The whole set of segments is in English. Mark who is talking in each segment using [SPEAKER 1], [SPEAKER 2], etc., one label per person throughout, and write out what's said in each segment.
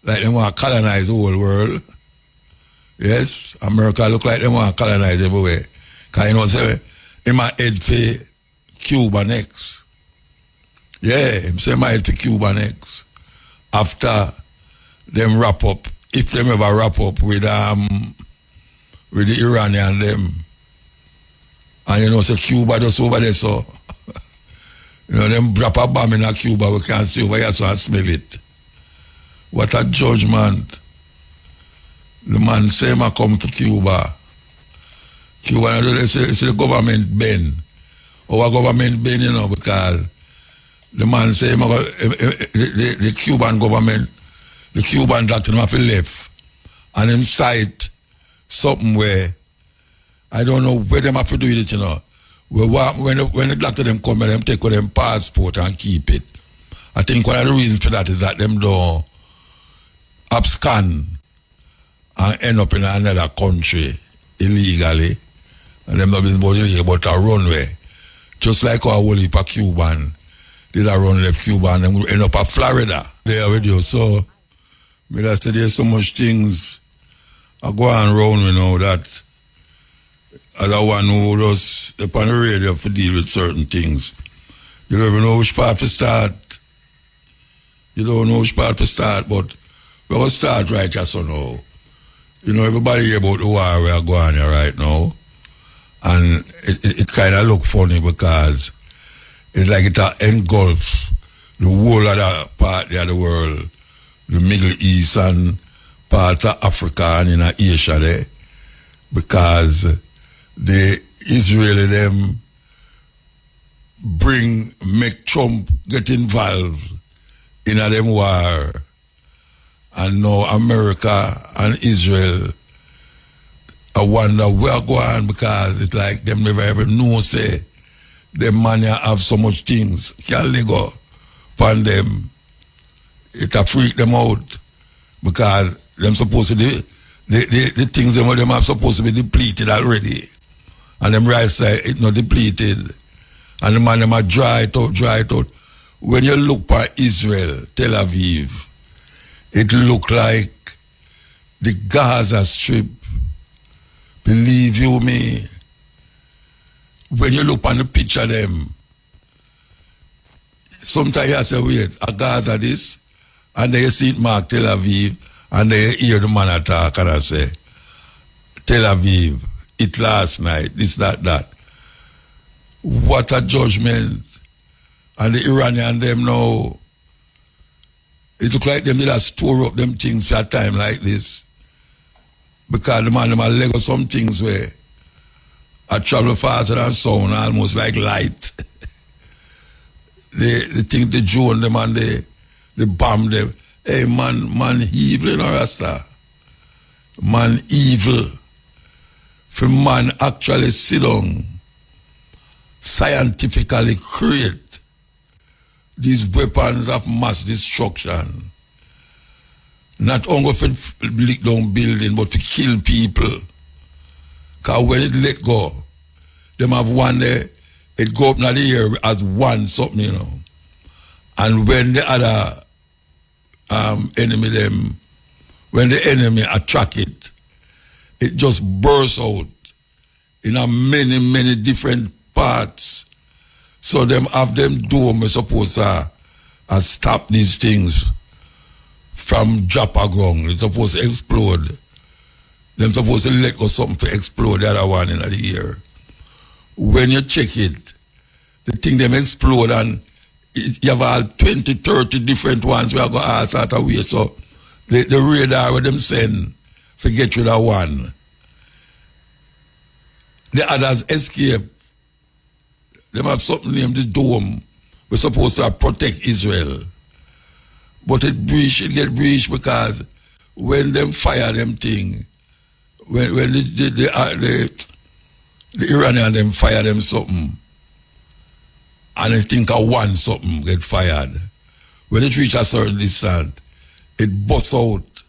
[SPEAKER 1] like they want to colonize the whole world. Yes, America look like they want to colonize everywhere. Because you know, say, in my head for Cuba next. Yeah, him say my head for Cuba next. After them wrap up, if them ever wrap up with the Iranian them. And you know, say Cuba just over there, so you know, them drop a bomb in a Cuba, we can't see over here, so I smell it. What a judgment. The man say I come to Cuba. Cuba, they say the government bend. Our government bend, you know, because the man say the Cuban government, the Cuban doctor have to left. And him cite something where, I don't know where them have to do it, you know. When the doctor them come, them take with them passport and keep it. I think one of the reasons for that is that them don't abscond and end up in another country illegally. And them not been about a runway. Just like our whole heap of Cuban. Did a run left Cuba and them end up at Florida. There with you. So, I say there's so much things I go on round, you know, that as a one who just upon the radio to deal with certain things. You don't even know which part to start. You don't know which part to start, but we're going to start right just so now. You know, everybody hear about the war we are going here right now. And it kind of look funny because it's like it engulfs the whole other part of the world, the Middle East and parts of Africa and in Asia there, because the Israeli them make Trump get involved in a them war. And now America and Israel, I wonder where going because it's like them never ever know say them man have so much things. Can they go upon them? It a freak them out because them supposed to the things them have supposed to be depleted already. And them right side it not depleted. And the man them are dry it out. When you look at Israel, Tel Aviv, it look like the Gaza Strip. Believe you me, when you look on the picture of them, sometimes you say, wait, a Gaza this, and then you see it mark Tel Aviv, and then you hear the man attack, and I say, Tel Aviv, it last night, this, that. What a judgment. And the Iranian them now, it look like them did a store up them things for a time like this. Because the man them a Lego some things where I travel faster than sound, almost like light. they think the drone them and they bomb them. Hey man evil in Rasta. Man evil. For man actually sit down, scientifically create these weapons of mass destruction. Not only for lick down building, but to kill people. Because when it let go, them have one there, it go up in the air as one something, you know. And when the other enemy them, when the enemy attack it, it just bursts out in a many different parts. So them have them dome is supposed to stop these things from drop a ground. It's supposed to explode. Them supposed to let go something to explode the other one in the air. When you check it, the thing them explode and you have all 20, 30 different ones we are going to ask out of way. So the radar with them send to get rid of one. The others escape. Them have something named the dome. We're supposed to protect Israel. But it get breached because when them fire them thing, when the Iranian them fire them something, and they think of one something get fired. When it reach a certain distance, it busts out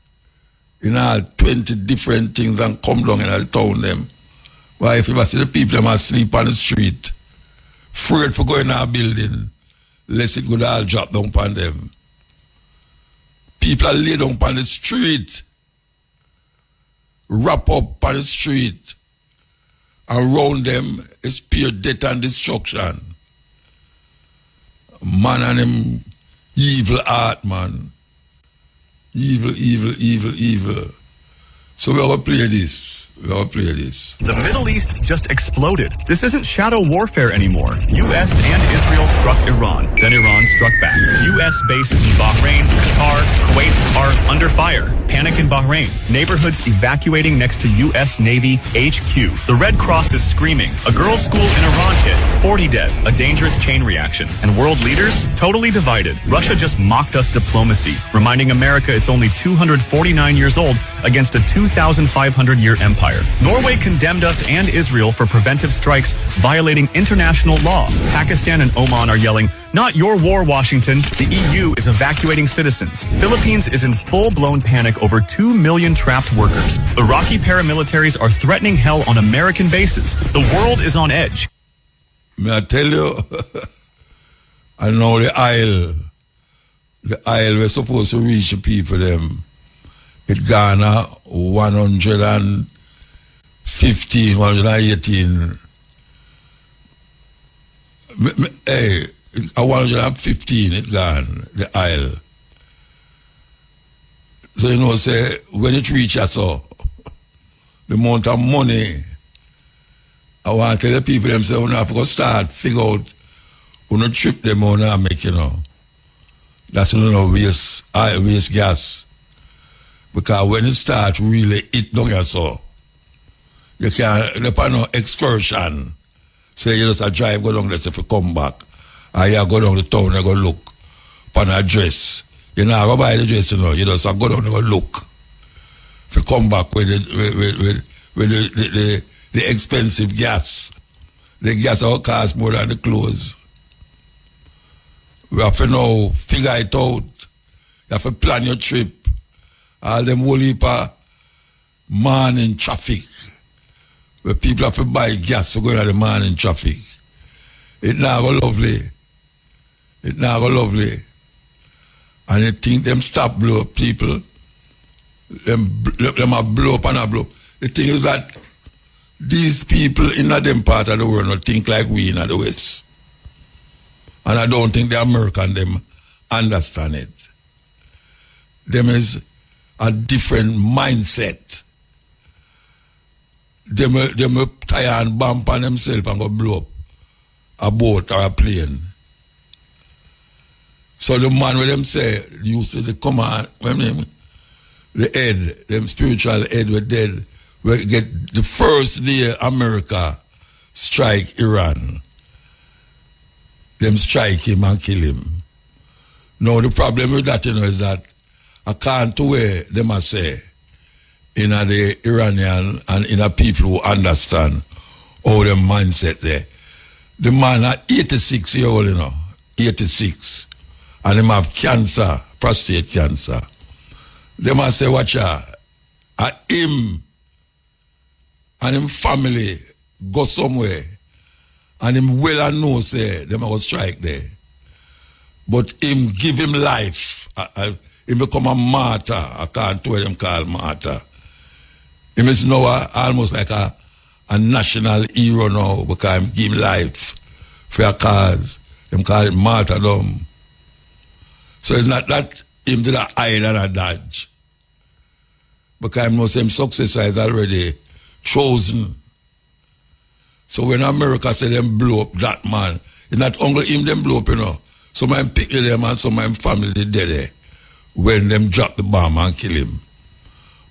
[SPEAKER 1] in all 20 different things and come down in the town them. Why if you see the people them asleep on the street, afraid for going in our building, lest it could all drop down upon them. People are laid down on the street, wrap up on the street. Around them is pure death and destruction. Man and him evil heart, man. Evil, evil, evil, evil. So we're going to play this.
[SPEAKER 2] The Middle East just exploded. This isn't shadow warfare anymore. U.S. and Israel struck Iran. Then Iran struck back. U.S. bases in Bahrain, Qatar, Kuwait are under fire. Panic in Bahrain. Neighborhoods evacuating next to U.S. Navy HQ. The Red Cross is screaming. A girls' school in Iran hit. 40 dead. A dangerous chain reaction. And world leaders? Totally divided. Russia just mocked us diplomacy, reminding America it's only 249 years old against a 2,500-year empire. Norway condemned us and Israel for preventive strikes violating international law. Pakistan and Oman are yelling, "Not your war, Washington." The EU is evacuating citizens. Philippines is in full-blown panic over 2 million trapped workers. Iraqi paramilitaries are threatening hell on American bases. The world is on edge.
[SPEAKER 1] May I tell you, I know the aisle we're supposed to reach the people them. It Ghana 115, 118. Hey, 115 it gone, the aisle. So you know, say when it reaches so the amount of money, I want to tell the people them say, we have to start figure out who trip them on and make, you know. That's waste gas. Because when it starts really it don't get so. You can't depend on excursion. Say you just a drive, go down there, say if you come back. Or you go down the town and go look upon a dress. You know, go buy the dress, you know, you just go down and go look. If you come back with the expensive gas. The gas will cost more than the clothes. We have to now figure it out. You have to plan your trip. All them whole heap of morning traffic. Where people have to buy gas to go into the morning traffic. It now go lovely. And you think them stop blow up people. Them a blow up and a blow up. The thing is that these people in them part of the world don't think like we in the West. And I don't think the American them understand it. Them is a different mindset. Them tire and bump on themselves and go blow up a boat or a plane. So the man with them say, you see the command, the head, them spiritual head were dead. We get the first day America strike Iran. Them strike him and kill him. Now the problem with that, you know, is that I can't where them a say in the Iranian and in the people who understand how them mindset there. The man at 86 years old, you know, 86, and him have cancer, prostate cancer. They must say, watch out, him and him family go somewhere, and him well and know say them will strike there. But him give him life. Him become a martyr. I can't tell them call martyr. Him is now almost like a national hero now because him give him life for a cause. Them call it martyrdom. So it's not that him did a hide and a dodge. Because him knows him success is already chosen. So when America say them blow up that man, it's not only him them blow up, you know. Some of them pick them and some of them family they dead there when them drop the bomb and kill him.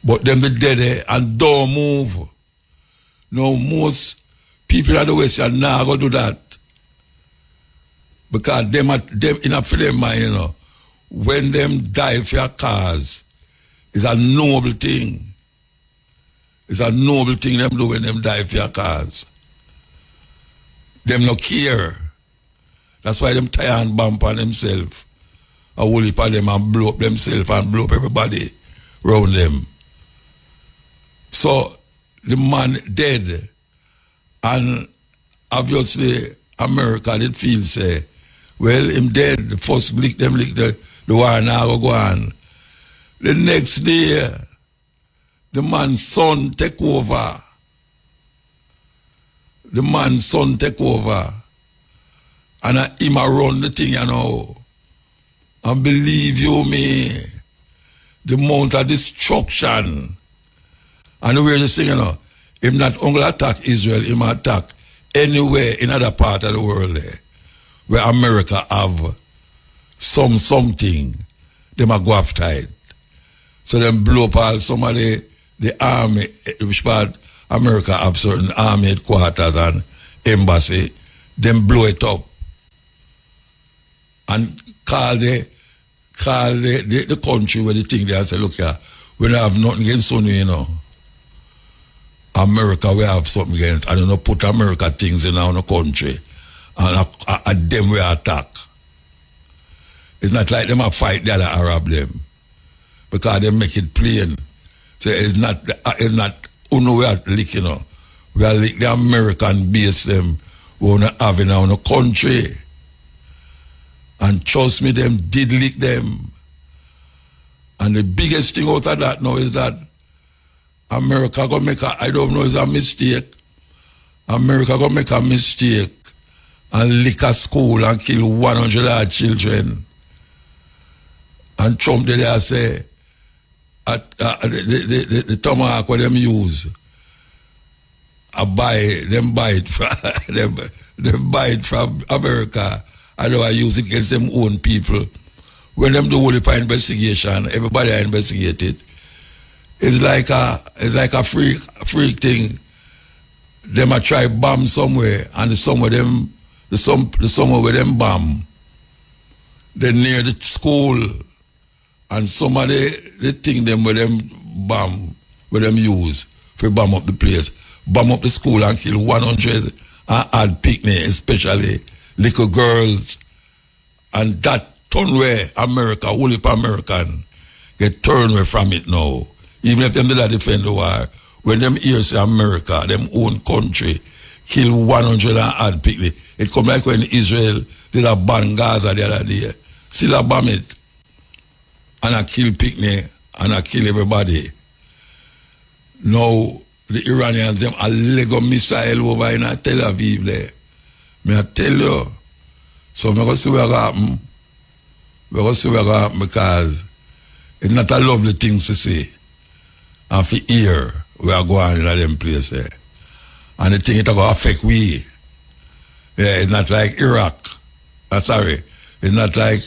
[SPEAKER 1] But them they dead there and don't move. No, most people in the West are not going to do that. Because them in a for them mind, you know, when them die for your cause, it's a noble thing. It's a noble thing them do when them die for your cause. Them no care. That's why them tire and bump on themselves. A whole heap of them and blow up themselves and blow up everybody around them. So the man dead. And obviously America did feel say, well, him dead, the first lick the war now go on. The next day, the man's son take over. The man's son take over. And him a run the thing, you know. And believe you me, the amount of destruction. And the way you sing, you know, him not only attack Israel, him attack anywhere in other part of the world there, where America have something, them a go after it. So them blow up all some of the army, which part America have certain army headquarters and embassy, them blow it up. And call the country where they think they have say, look here, we don't have nothing against Sunni, you know. America, we have something against. I don't know, put America things in our country. And them we attack. It's not like them a fight the other Arab them. Because they make it plain. So it's not we are lick, you know. We are lick the American base them we want to have in our country. And trust me, them did lick them. And the biggest thing out of that now is that America gonna make I don't know, it's a mistake. America gonna make a mistake and lick a school and kill 100 odd children. And Trump did there say, the tomahawk what them use, them buy it from America. I know I use it against them own people. When them do only for investigation, everybody investigate it. It's like a freak thing. Them a try bomb somewhere, and the somewhere where them bomb, they near the school, and some of the thing them where them bomb, where them use for bomb up the place, bomb up the school and kill 100 and add picnic, especially little girls, and that turn away America, whole heap American, get turned away from it now. Even if them did not defend the war, when them hear say America, them own country, kill 100 and add picnic, it come like when Israel did a ban Gaza the other day, still a bomb it, and I kill picnic, and I kill everybody. Now, the Iranians, them a Lego missile over in Tel Aviv there. May I tell you, so we're going to see what happen. We're going to see what happen because it's not a lovely thing to see. And for hear, we are going in them place there. And the thing is going to affect we. Yeah, it's not like Iraq. Sorry. It's not like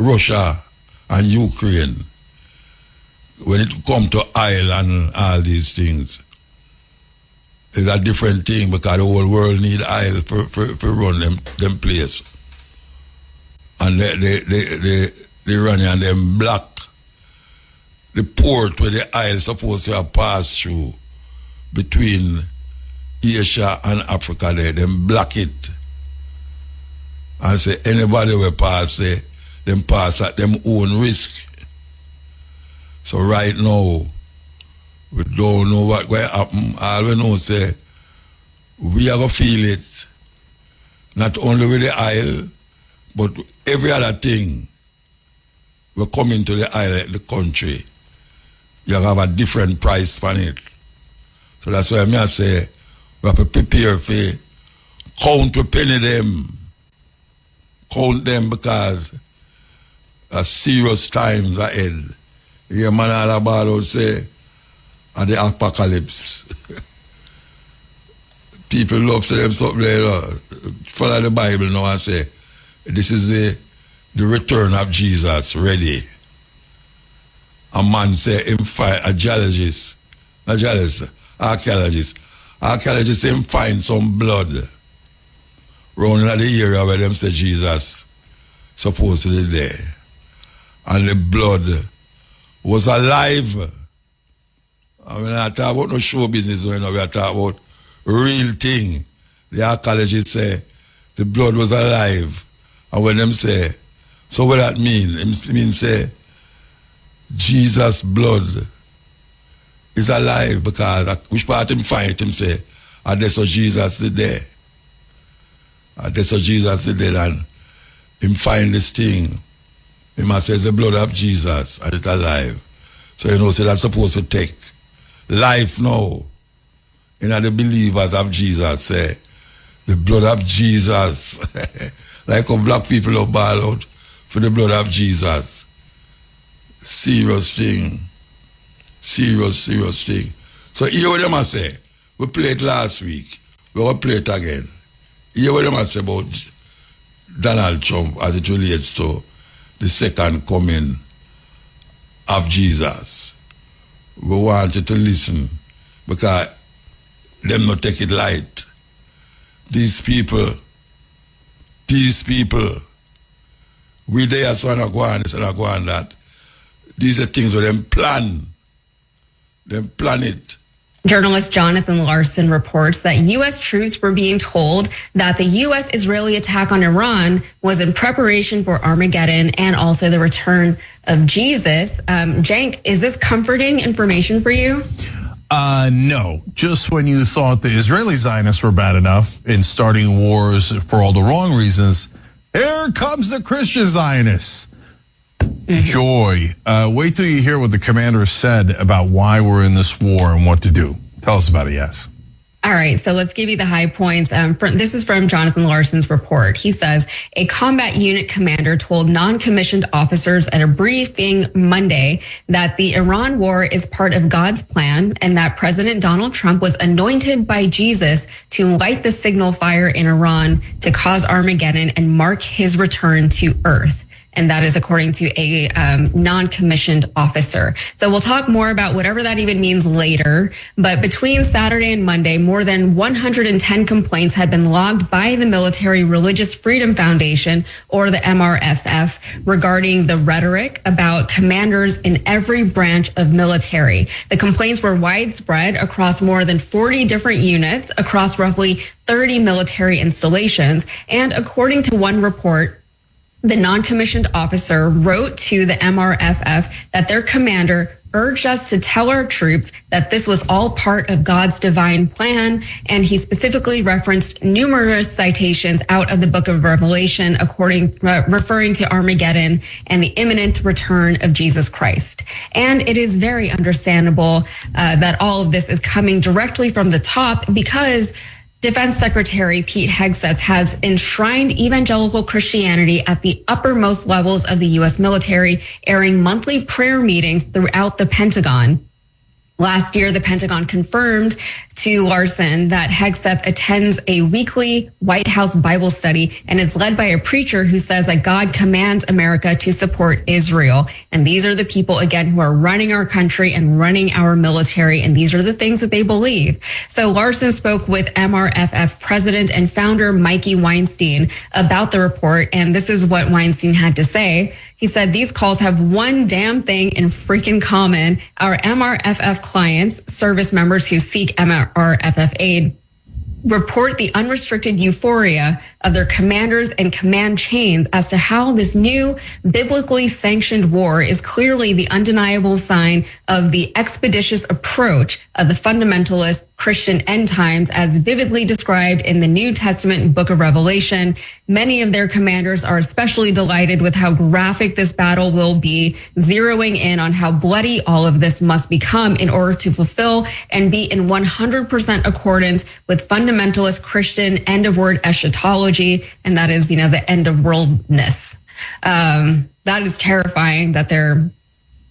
[SPEAKER 1] Russia and Ukraine. When it comes to oil and all these things, it's a different thing because the whole world need oil for run them place. And the Iranian them block the port where the oil supposed to have passed through between Asia and Africa there, them block it. And say anybody will pass there, them pass at them own risk. So right now, we don't know what will happen. All we know say, we are going to feel it. Not only with the oil, but every other thing will come into the oil, the country. You have a different price on it. So that's why I say, we have to prepare for count to penny them. Count them because serious times ahead. Yeah, man, all about say, at the apocalypse. People love to say them something like, follow the Bible now and say, this is the return of Jesus, ready. A man say, him find a geologist, archaeologist him find some blood round in the area where them say Jesus supposed to be there. And the blood was alive. I mean, I talk about no show business, we are talking about real thing. The archaeologists say the blood was alive. And when them say, so what that mean? It means say Jesus' blood is alive because which part him find him say, and that's what Jesus did there. And that's what Jesus did there, and him find this thing. He must say the blood of Jesus and it's alive. So you know, so that's supposed to take life now. You know, the believers of Jesus say, the blood of Jesus. Like how black people are ball out for the blood of Jesus. Serious thing. Serious thing. So hear what them I say. We played last week. We're going to play it again. Hear what them I say about Donald Trump as it relates to the second coming of Jesus. We want you to listen because them not take it light. These people, we there so not go on this and not go on that. These are things where them plan. Them plan it.
[SPEAKER 3] Journalist Jonathan Larson reports that U.S. troops were being told that the U.S.-Israeli attack on Iran was in preparation for Armageddon and also the return of Jesus. Cenk, is this comforting information for you?
[SPEAKER 4] No, just when you thought the Israeli Zionists were bad enough in starting wars for all the wrong reasons, here comes the Christian Zionists. Joy. Wait till you hear what the commander said about why we're in this war and what to do. Tell us about it, yes.
[SPEAKER 3] All right, so let's give you the high points. This is from Jonathan Larson's report. He says, a combat unit commander told non-commissioned officers at a briefing Monday that the Iran war is part of God's plan and that President Donald Trump was anointed by Jesus to light the signal fire in Iran to cause Armageddon and mark his return to earth. And that is according to a non-commissioned officer. So we'll talk more about whatever that even means later. But between Saturday and Monday, more than 110 complaints had been logged by the Military Religious Freedom Foundation, or the MRFF, regarding the rhetoric about commanders in every branch of military. The complaints were widespread across more than 40 different units across roughly 30 military installations. And according to one report, the non-commissioned officer wrote to the MRFF that their commander urged us to tell our troops that this was all part of God's divine plan. And he specifically referenced numerous citations out of the book of Revelation, referring to Armageddon and the imminent return of Jesus Christ. And it is very understandable that all of this is coming directly from the top, because Defense Secretary Pete Hegseth has enshrined evangelical Christianity at the uppermost levels of the U.S. military, airing monthly prayer meetings throughout the Pentagon. Last year, the Pentagon confirmed to Larson that Hegseth attends a weekly White House Bible study, and it's led by a preacher who says that God commands America to support Israel. And these are the people, again, who are running our country and running our military, and these are the things that they believe. So Larson spoke with MRFF president and founder Mikey Weinstein about the report, and this is what Weinstein had to say. He said, these calls have one damn thing in freaking common. Our MRFF clients, service members who seek MRFF aid, report the unrestricted euphoria of their commanders and command chains as to how this new biblically sanctioned war is clearly the undeniable sign of the expeditious approach of the fundamentalist Christian end times as vividly described in the New Testament book of Revelation. Many of their commanders are especially delighted with how graphic this battle will be, zeroing in on how bloody all of this must become in order to fulfill and be in 100% accordance with fundamentalist Christian end of word eschatology. And that is, the end of worldness. That is terrifying that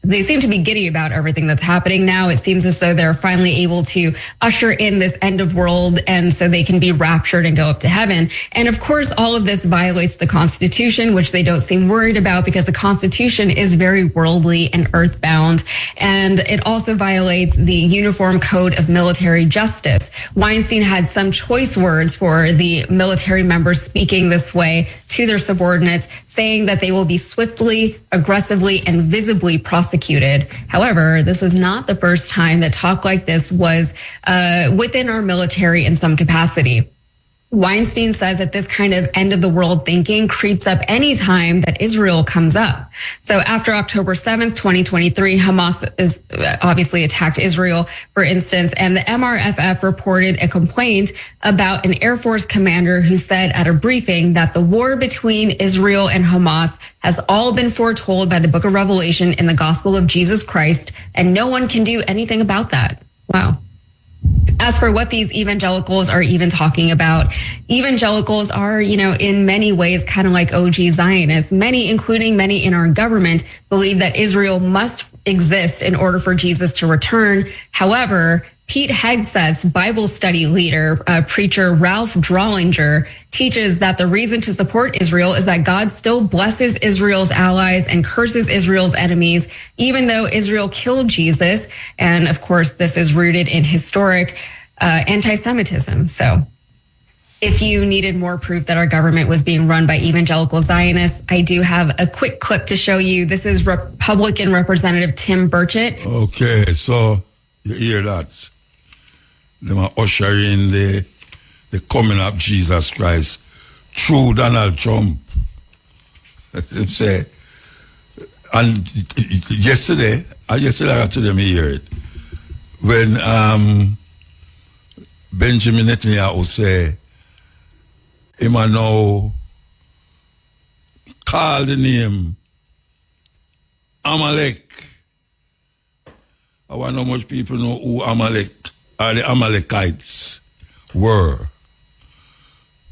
[SPEAKER 3] they seem to be giddy about everything that's happening now. It seems as though they're finally able to usher in this end of world, and so they can be raptured and go up to heaven. And of course, all of this violates the Constitution, which they don't seem worried about because the Constitution is very worldly and earthbound. And it also violates the Uniform Code of Military Justice. Weinstein had some choice words for the military members speaking this way to their subordinates, saying that they will be swiftly, aggressively, and visibly prosecuted. However, this is not the first time that talk like this was within our military in some capacity. Weinstein says that this kind of end of the world thinking creeps up anytime that Israel comes up. So after October 7th, 2023, Hamas is obviously attacked Israel, for instance, and the MRFF reported a complaint about an Air Force commander who said at a briefing that the war between Israel and Hamas has all been foretold by the book of Revelation in the gospel of Jesus Christ, and no one can do anything about that. Wow. As for what these evangelicals are even talking about, evangelicals are, in many ways kind of like OG Zionists. Many, including many in our government, believe that Israel must exist in order for Jesus to return. However, Pete Hegseth's Bible study leader, preacher Ralph Drollinger, teaches that the reason to support Israel is that God still blesses Israel's allies and curses Israel's enemies, even though Israel killed Jesus. And of course, this is rooted in historic anti-Semitism. So if you needed more proof that our government was being run by evangelical Zionists, I do have a quick clip to show you. This is Republican Representative Tim Burchett.
[SPEAKER 1] Okay, so you hear that. They are ushering the coming of Jesus Christ through Donald Trump. They say, and yesterday I got to them hear it when Benjamin Netanyahu say, him now call the name Amalek. I want to know how much people know who Amalek or the Amalekites were.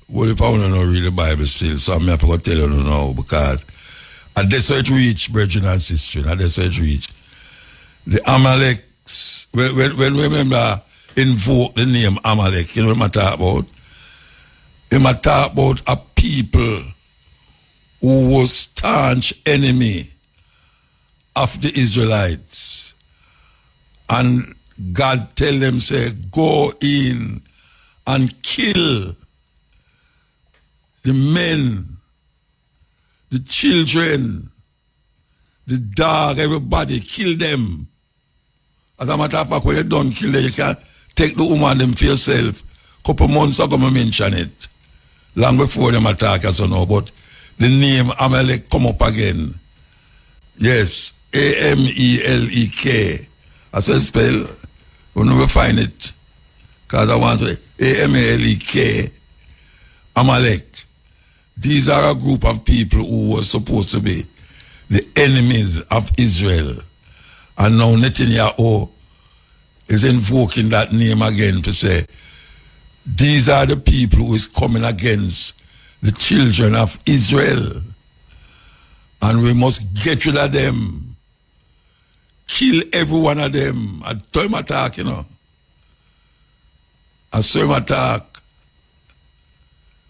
[SPEAKER 1] Well, if I want to know read the Bible still, so I'm going to tell you now, because at this it reach, brethren and sisters, at this it reach, the Amaleks, when we remember invoke the name Amalek, you know what I'm talking about? I'm talking about a people who was staunch enemy of the Israelites. And God tell them, say, go in and kill the men, the children, the dog, everybody, kill them. As a matter of fact, when you don't kill them, you can take the woman them for yourself. Couple months ago, I mentioned it. Long before them attack us or no, but the name Amalek come up again. Yes, Amelek. That's what I spell. We'll never find it. Because I want to Amelek. Amalek. These are a group of people who were supposed to be the enemies of Israel. And now Netanyahu is invoking that name again to say, these are the people who is coming against the children of Israel. And we must get rid of them. Kill every one of them. I told him attack, I saw him attack.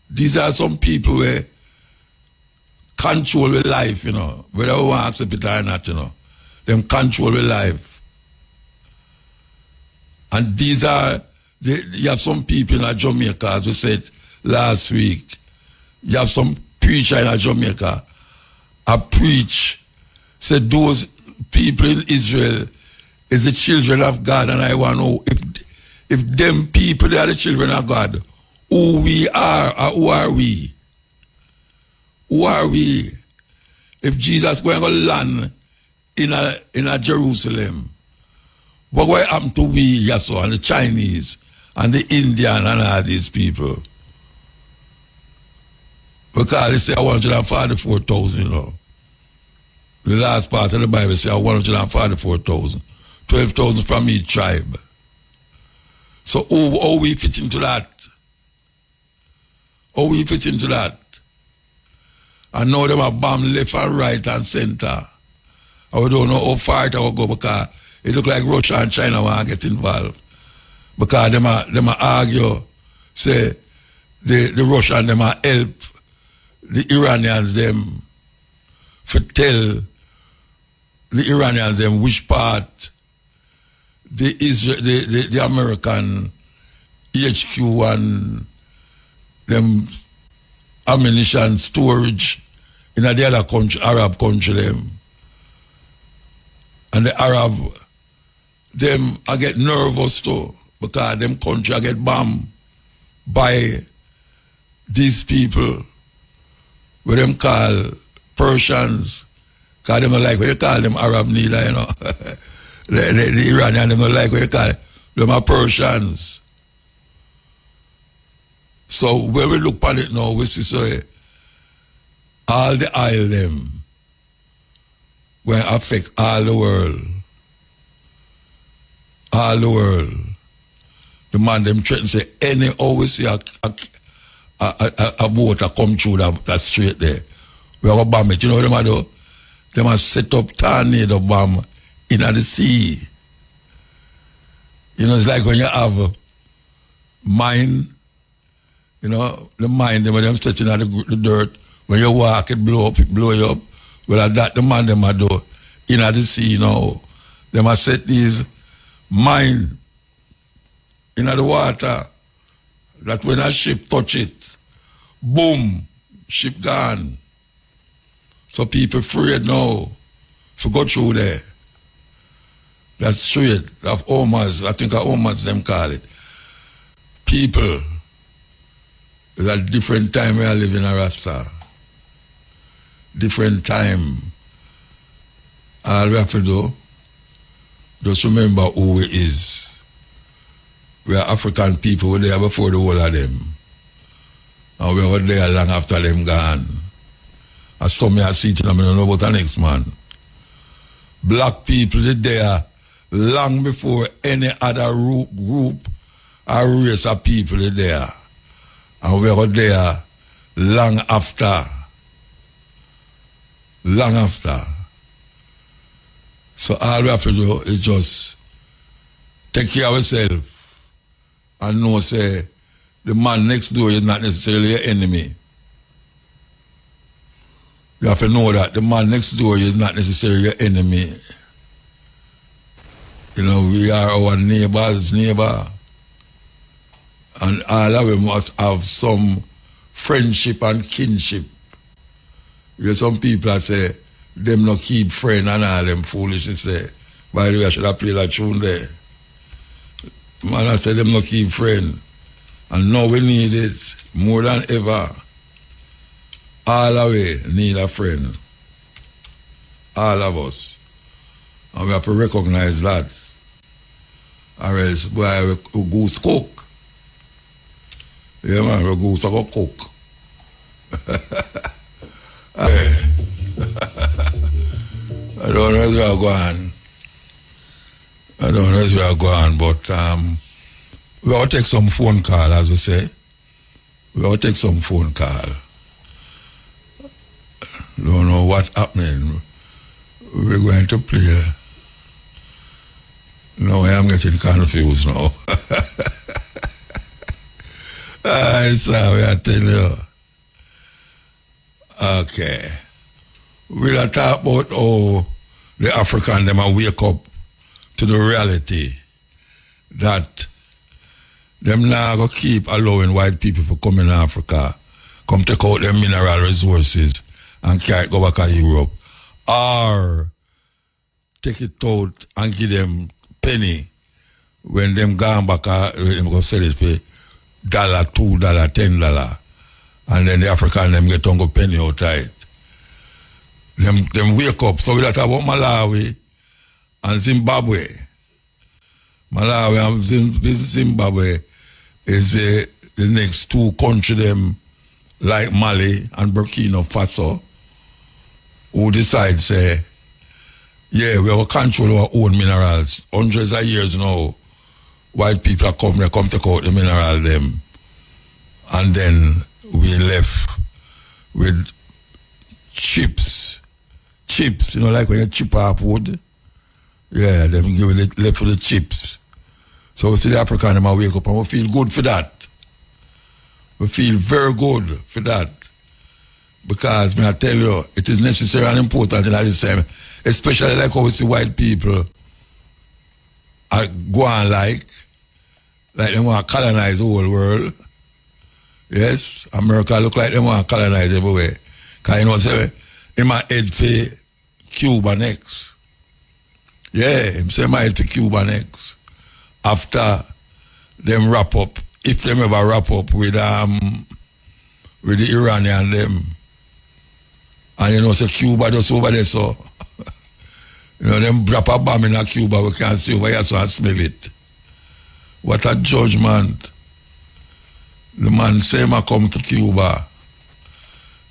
[SPEAKER 1] These are some people who control their life, whether we want to accept it or not, them control their life. And these are, you have some people in Jamaica, as we said last week, you have some preacher in Jamaica, I preach, said those people in Israel is the children of God, and I want to know if them people, they are the children of God, who we are, or who are we? Who are we? If Jesus going to land in a Jerusalem, what will happen to we, Yaso, and the Chinese, and the Indian, and all these people? Because they say 144,000, The last part of the Bible says 144,000. 12,000 from each tribe. So how we fit into that? How we fit into that? And now them are bomb left and right and center. And we don't know how far it will go because it look like Russia and China want to get involved. Because them are argue, say the Russians them are help the Iranians them to tell the Iranians them which part the American HQ and them ammunition storage in the other country, Arab country them. And the Arab, them I get nervous too, because them country I get bombed by these people, what them call Persians, because they don't like what you call them Arab neither, you know. the Iranian, they don't like what you call them are Persians. So when we look at it now, we see so all the oil them will affect all the world. All the world. The man them threaten say any always see a boat a come through that straight there. We are going to bomb it. You know what they do? They must set up tornado bomb in the sea. You know, it's like when you have mine, you know, the mine, when them stretching out the dirt, when you walk, it blow you up. Well, that the man them do in the sea, you know. They must set these mine in the water, that when a ship touch it, boom, ship gone. So people afraid now to go through there. That's straight of Omas. I think of Omas them call it. People, it's a different time we are living in Rasta. Different time. All we have to do, just remember who we is. We are African people, we were there before the whole of them. And we were there long after them gone. As some may see it, I don't know about the next man. Black people, they there long before any other group or race of people they there. And we were there long after. Long after. So all we have to do is just take care of ourselves and know, say, the man next door is not necessarily your enemy. You have to know that the man next door is not necessarily your enemy. You know, we are our neighbor's neighbor. And all of them must have some friendship and kinship. You know, some people that say, them not keep friend and all them foolishness say. By the way, I should have played that tune there. Man, I say them not keep friend. And now we need it more than ever. All the way need a friend. All of us. And we have to recognize that. Or else, boy, we goose cook. Yeah, man, we goose go cook. I don't know where we are going. I don't know where we are going, but we will take some phone call, as we say. We will take some phone call. Don't know what's happening. We're going to play. No, I am getting confused now. Sorry, I tell you. Okay. We'll talk about how the African them wake up to the reality that them now go keep allowing white people to come in Africa, come take out their mineral resources and carry it go back to Europe, or take it out and give them penny when them gone back, them go sell it for $1, $2, $10, and then the African them get on go penny out of it. Them wake up. So we talk about Malawi and Zimbabwe. Malawi and Zimbabwe is the next two countries them like Mali and Burkina Faso who decide say, yeah, we have control our own minerals. Hundreds of years now, white people they come take out the mineral them. And then we left with chips, you know, like when you chip off wood. Yeah, them give it left for the chips. So we see the African them wake up and we feel good for that. We feel very good for that. Because, may I tell you, it is necessary and important in this time, especially like how we see white people are going like they want to colonize the whole world. Yes, America look like they want to colonize everywhere. Because you know, say, in my head for Cuba next. Yeah, him say my head for Cuba next. After them wrap up, if them ever wrap up with with the Iranian them. And you know, say Cuba just over there, so you know, them drop a bomb in a Cuba, we can't see over here, so I smell it. What a judgment. The man say I come to Cuba.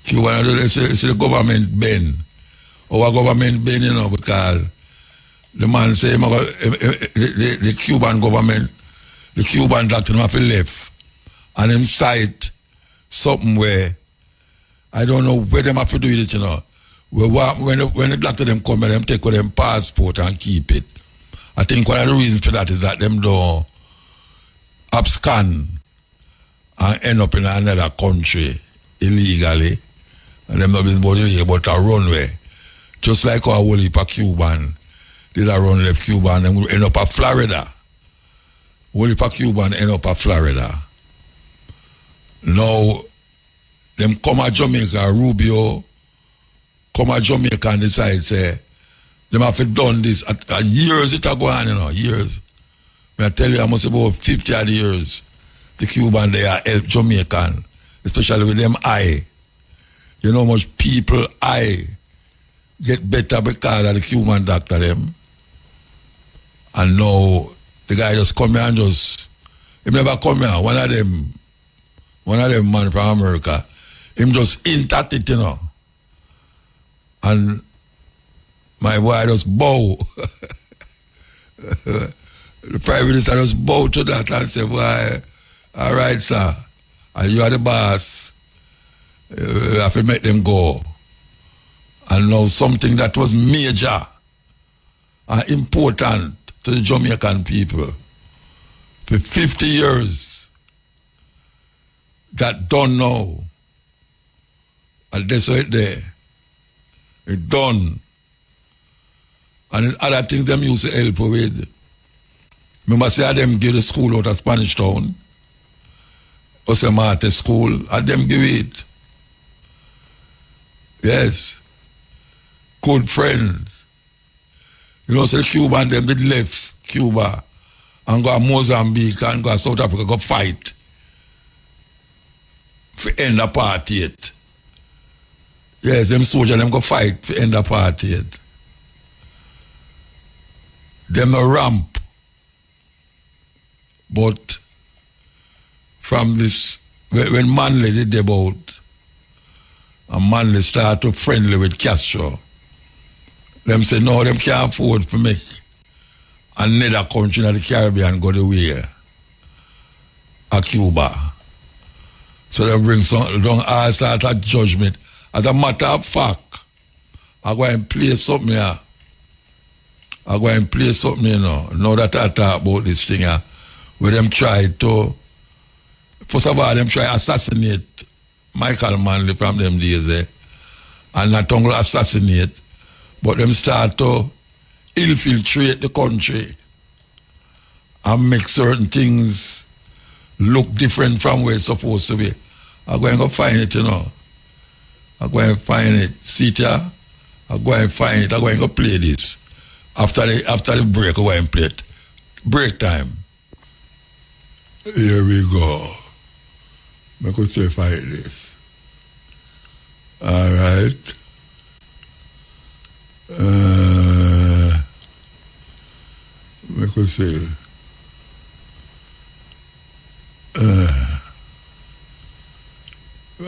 [SPEAKER 1] Cuba, it's the government bend. Our government bend, you know, because the man say the Cuban government, the Cuban doctor have to left. And him cite something where I don't know where them have to do with it, you know. When the doctor them come, them take with them passport and keep it. I think one of the reasons for that is that them don't abscond and end up in another country illegally. And them not been able to run away. Just like our whole heap of Cuban, did a run left Cuba and them end up at Florida. Whole heap of Cuban end up at Florida. Now, them come at Jamaica, Rubio, come at Jamaica and decide, say, them have to done this. At years it a go on, you know, years. I tell you, I must about 50 odd years. The Cuban, they are help Jamaican, especially with them eye. You know how much people eye get better because of the Cuban doctor them. And now, the guy just come here and just, he never come here, one of them man from America, him just hint at it, you know. And my boy just bow. The Prime Minister just bow to that and say, boy, all right, sir, and you are the boss. You have to make them go. And now something that was major and important to the Jamaican people for 50 years that done now. And that's right there. It done. And there's other things them used to help with. Remember, say them give the school out of Spanish Town. Or say Marte school, and them give it. Yes. Good friends. You know, so the Cuban, them did left Cuba and go to Mozambique and go to South Africa, go fight for end apartheid. Yes, them soldiers, them go fight for end apartheid. Them no ramp. But from this, when Manley did about, and Manley started to friendly with Castro, them say, no, them can't afford to make another country in the Caribbean go the way of Cuba. So they bring some, don't all sort of judgment. As a matter of fact, I go and play something here. I go and play something, you know, now that I talk about this thing here, where them try to, first of all, them try to assassinate Michael Manley from them days there. And not only assassinate, but them start to infiltrate the country and make certain things look different from where it's supposed to be. I'm going to go find it, you know. I'm going to find it. See it here? I'm going to find it. I'm going to go play this. After the break, I'm going to play it. Break time. Here we go. I could say find this. All right. I could say.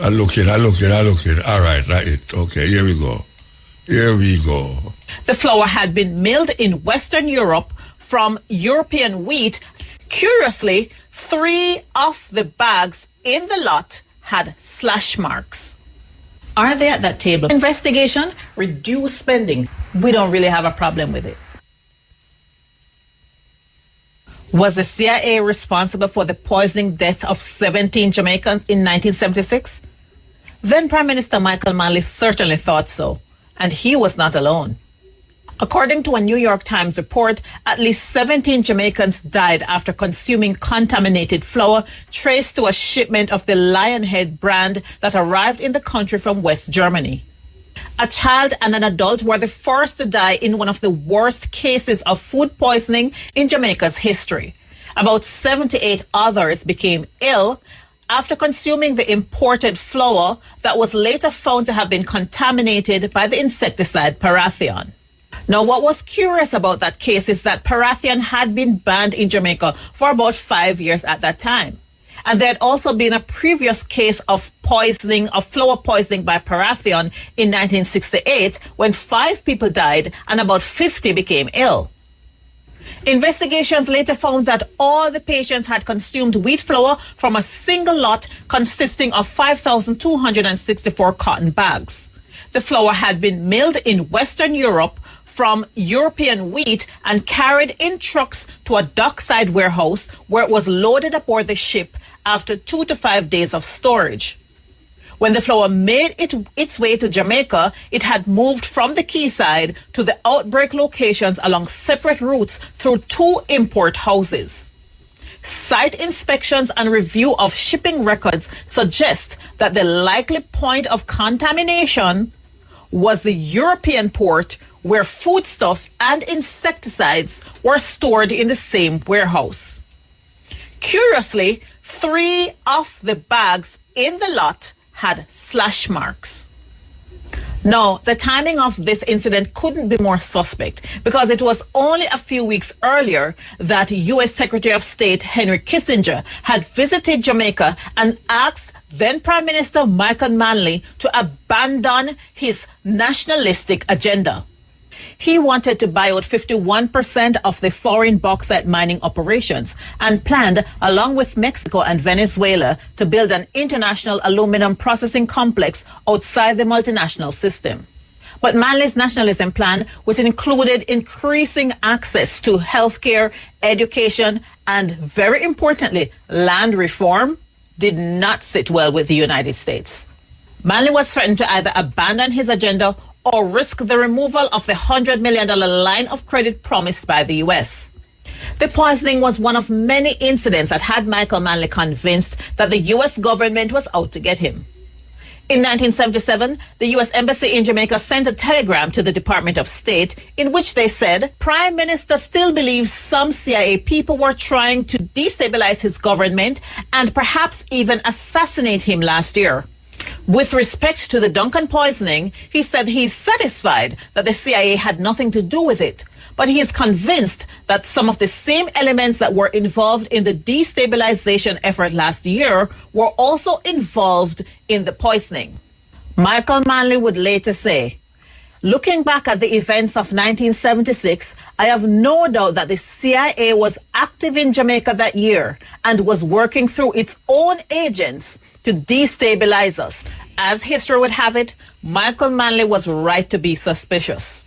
[SPEAKER 1] I look it. All right, right. Okay, here we go.
[SPEAKER 5] The flour had been milled in Western Europe from European wheat. Curiously, 3 of the bags in the lot had slash marks. Are they at that table? Investigation, reduce spending. We don't really have a problem with it. Was the CIA responsible for the poisoning deaths of 17 Jamaicans in 1976? Then Prime Minister Michael Manley certainly thought so, and he was not alone. According to a New York Times report, at least 17 Jamaicans died after consuming contaminated flour traced to a shipment of the Lionhead brand that arrived in the country from West Germany. A child and an adult were the first to die in one of the worst cases of food poisoning in Jamaica's history. About 78 others became ill after consuming the imported flour that was later found to have been contaminated by the insecticide Parathion. Now, what was curious about that case is that Parathion had been banned in Jamaica for about 5 years at that time. And there had also been a previous case of poisoning, of flour poisoning by Parathion in 1968, when 5 people died and about 50 became ill. Investigations later found that all the patients had consumed wheat flour from a single lot consisting of 5,264 cotton bags. The flour had been milled in Western Europe from European wheat and carried in trucks to a dockside warehouse where it was loaded aboard the ship after 2 to 5 days of storage. When the flour made its way to Jamaica, it had moved from the quayside to the outbreak locations along separate routes through 2 import houses. Site inspections and review of shipping records suggest that the likely point of contamination was the European port where foodstuffs and insecticides were stored in the same warehouse. Curiously, 3 of the bags in the lot had slash marks. Now, the timing of this incident couldn't be more suspect because it was only a few weeks earlier that U.S. Secretary of State Henry Kissinger had visited Jamaica and asked then Prime Minister Michael Manley to abandon his nationalistic agenda. He wanted to buy out 51% of the foreign bauxite mining operations and planned, along with Mexico and Venezuela, to build an international aluminum processing complex outside the multinational system. But Manley's nationalism plan, which included increasing access to healthcare, education, and, very importantly, land reform, did not sit well with the United States. Manley was threatened to either abandon his agenda or risk the removal of the $100 million line of credit promised by the U.S. The poisoning was one of many incidents that had Michael Manley convinced that the U.S. government was out to get him. In 1977, the U.S. Embassy in Jamaica sent a telegram to the Department of State in which they said, Prime Minister still believes some CIA people were trying to destabilize his government and perhaps even assassinate him last year. With respect to the Duncan poisoning, he said he's satisfied that the CIA had nothing to do with it, but he is convinced that some of the same elements that were involved in the destabilization effort last year were also involved in the poisoning. Michael Manley would later say, looking back at the events of 1976, I have no doubt that the CIA was active in Jamaica that year and was working through its own agents to destabilize us. As history would have it, Michael Manley was right to be suspicious.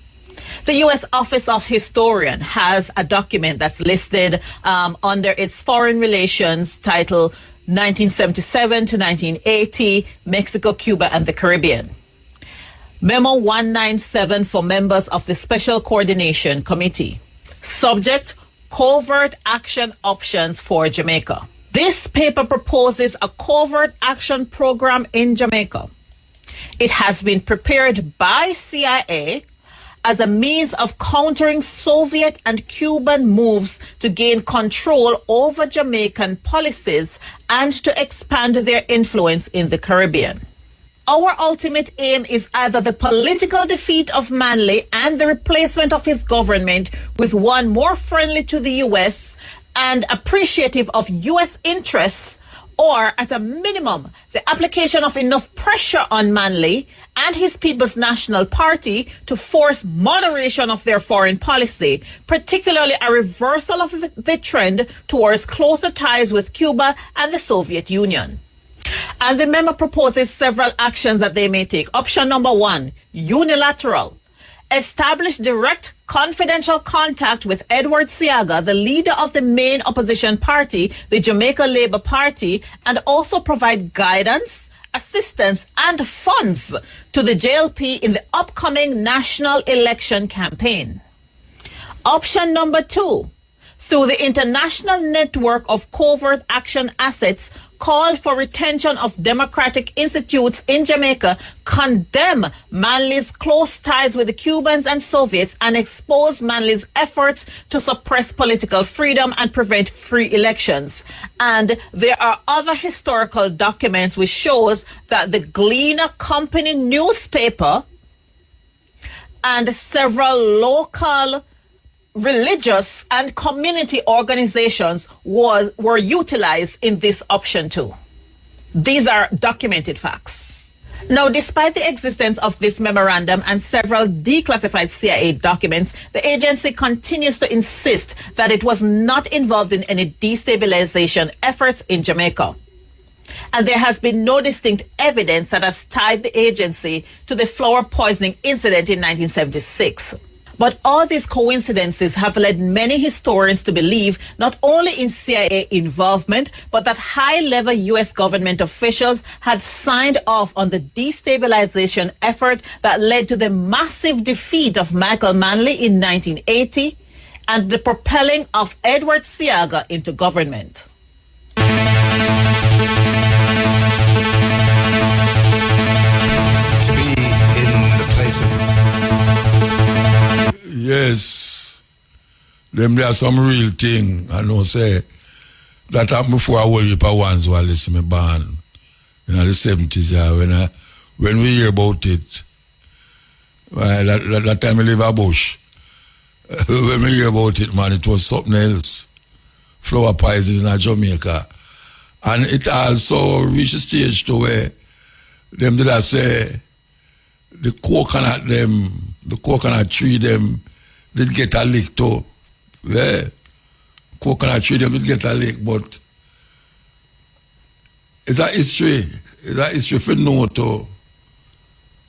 [SPEAKER 5] The U.S. Office of Historian has a document that's listed under its Foreign Relations title 1977 to 1980, Mexico, Cuba, and the Caribbean. Memo 197 for members of the Special Coordination Committee. Subject, Covert Action Options for Jamaica. This paper proposes a covert action program in Jamaica. It has been prepared by CIA as a means of countering Soviet and Cuban moves to gain control over Jamaican policies and to expand their influence in the Caribbean. Our ultimate aim is either the political defeat of Manley and the replacement of his government with one more friendly to the U.S. and appreciative of U.S. interests, or at a minimum, the application of enough pressure on Manley and his People's National Party to force moderation of their foreign policy, particularly a reversal of the trend towards closer ties with Cuba and the Soviet Union. And the memo proposes several actions that they may take. Option number 1, unilateral. Establish direct confidential contact with Edward Seaga, the leader of the main opposition party, the Jamaica Labour Party, and also provide guidance, assistance, and funds to the JLP in the upcoming national election campaign. Option number 2, through the international network of covert action assets, called for retention of democratic institutes in Jamaica, condemn Manley's close ties with the Cubans and Soviets, and expose Manley's efforts to suppress political freedom and prevent free elections. And there are other historical documents which shows that the Gleaner Company newspaper and several local religious and community organizations were utilized in this option too. These are documented facts. Now, despite the existence of this memorandum and several declassified CIA documents, the agency continues to insist that it was not involved in any destabilization efforts in Jamaica. And there has been no distinct evidence that has tied the agency to the flour poisoning incident in 1976. But all these coincidences have led many historians to believe not only in CIA involvement, but that high-level U.S. government officials had signed off on the destabilization effort that led to the massive defeat of Michael Manley in 1980 and the propelling of Edward Seaga into government.
[SPEAKER 1] Yes, them there are some real thing. I know say that happened before I whole heap of ones who are listening me born in the 70s. Yeah, when we hear about it, that time I live a bush. When we hear about it, man, it was something else. Flour poisoning in Jamaica, and it also reached a stage to where them did I say the coconut tree them did get a lick too. Yeah. Coconut tree them did get a lick, but it's a history. It's a history for no too.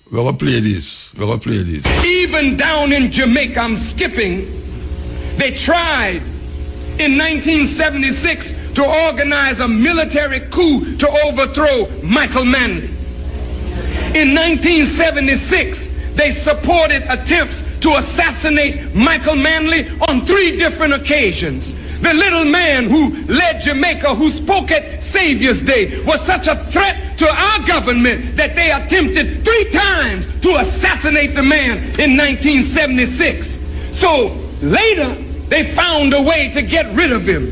[SPEAKER 1] We're gonna play this.
[SPEAKER 6] Even down in Jamaica, I'm skipping, they tried in 1976 to organize a military coup to overthrow Michael Manley. In 1976, they supported attempts to assassinate Michael Manley on 3 different occasions. The little man who led Jamaica, who spoke at Savior's Day, was such a threat to our government that they attempted 3 times to assassinate the man in 1976. So later, they found a way to get rid of him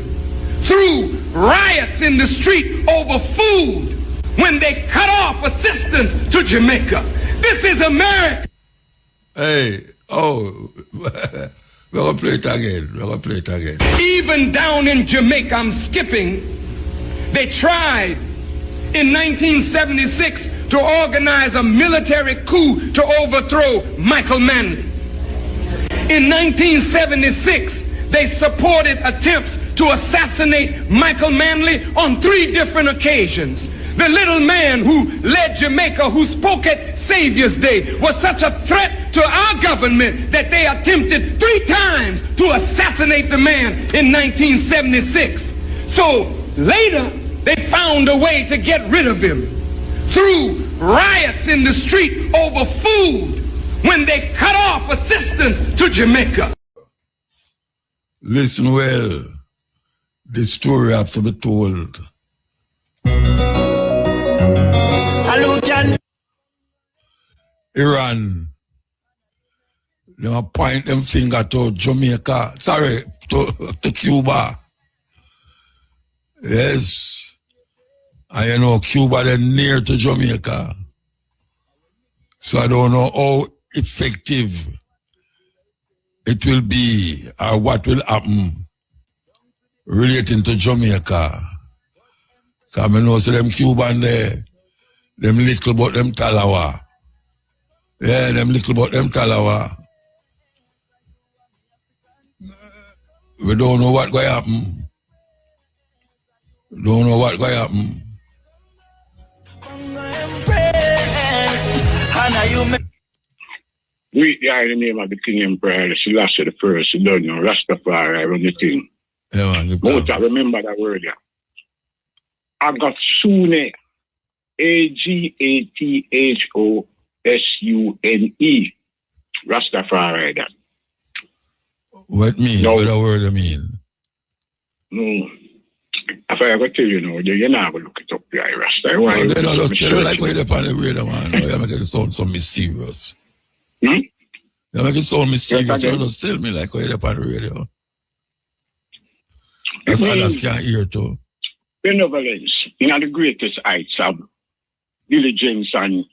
[SPEAKER 6] through riots in the street over food when they cut off assistance to Jamaica. This is America.
[SPEAKER 1] Hey, we're gonna play it again.
[SPEAKER 6] Even down in Jamaica, I'm skipping, they tried in 1976 to organize a military coup to overthrow Michael Manley. In 1976, they supported attempts to assassinate Michael Manley on 3 different occasions. The little man who led Jamaica, who spoke at Savior's Day, was such a threat to our government that they attempted 3 times to assassinate the man in 1976. So later, they found a way to get rid of him through riots in the street over food when they cut off assistance to Jamaica.
[SPEAKER 1] Listen well, this story has to be told. Iran, they point them finger to Jamaica, to Cuba. Yes. And you know, Cuba, they're near to Jamaica. So I don't know how effective it will be or what will happen relating to Jamaica. Because I know so them Cuban there, them little but them talawa. Yeah, them little but them talawa. We don't know what going to happen. Don't know what going to happen.
[SPEAKER 7] Greet the in the name of the King Emperor, Selassie the First, you don't know, Rastafari, run the thing.
[SPEAKER 1] Yeah, man.
[SPEAKER 7] Muta, remember that word, yeah. Agatsune, Agathosune, Rastafari, that.
[SPEAKER 1] What mean?
[SPEAKER 7] No.
[SPEAKER 1] What the word mean?
[SPEAKER 7] No. If I ever tell you now, you're not going to look it up, yeah, Rasta.
[SPEAKER 1] Well, they don't just tell you like where they're on the radio, man. You make it sound so mysterious.
[SPEAKER 7] Hmm?
[SPEAKER 1] You make it sound mysterious.
[SPEAKER 7] Yes,
[SPEAKER 1] You just tell me like where they're on the radio. That's why others can't hear too.
[SPEAKER 7] Benevolence, the greatest heights of diligence and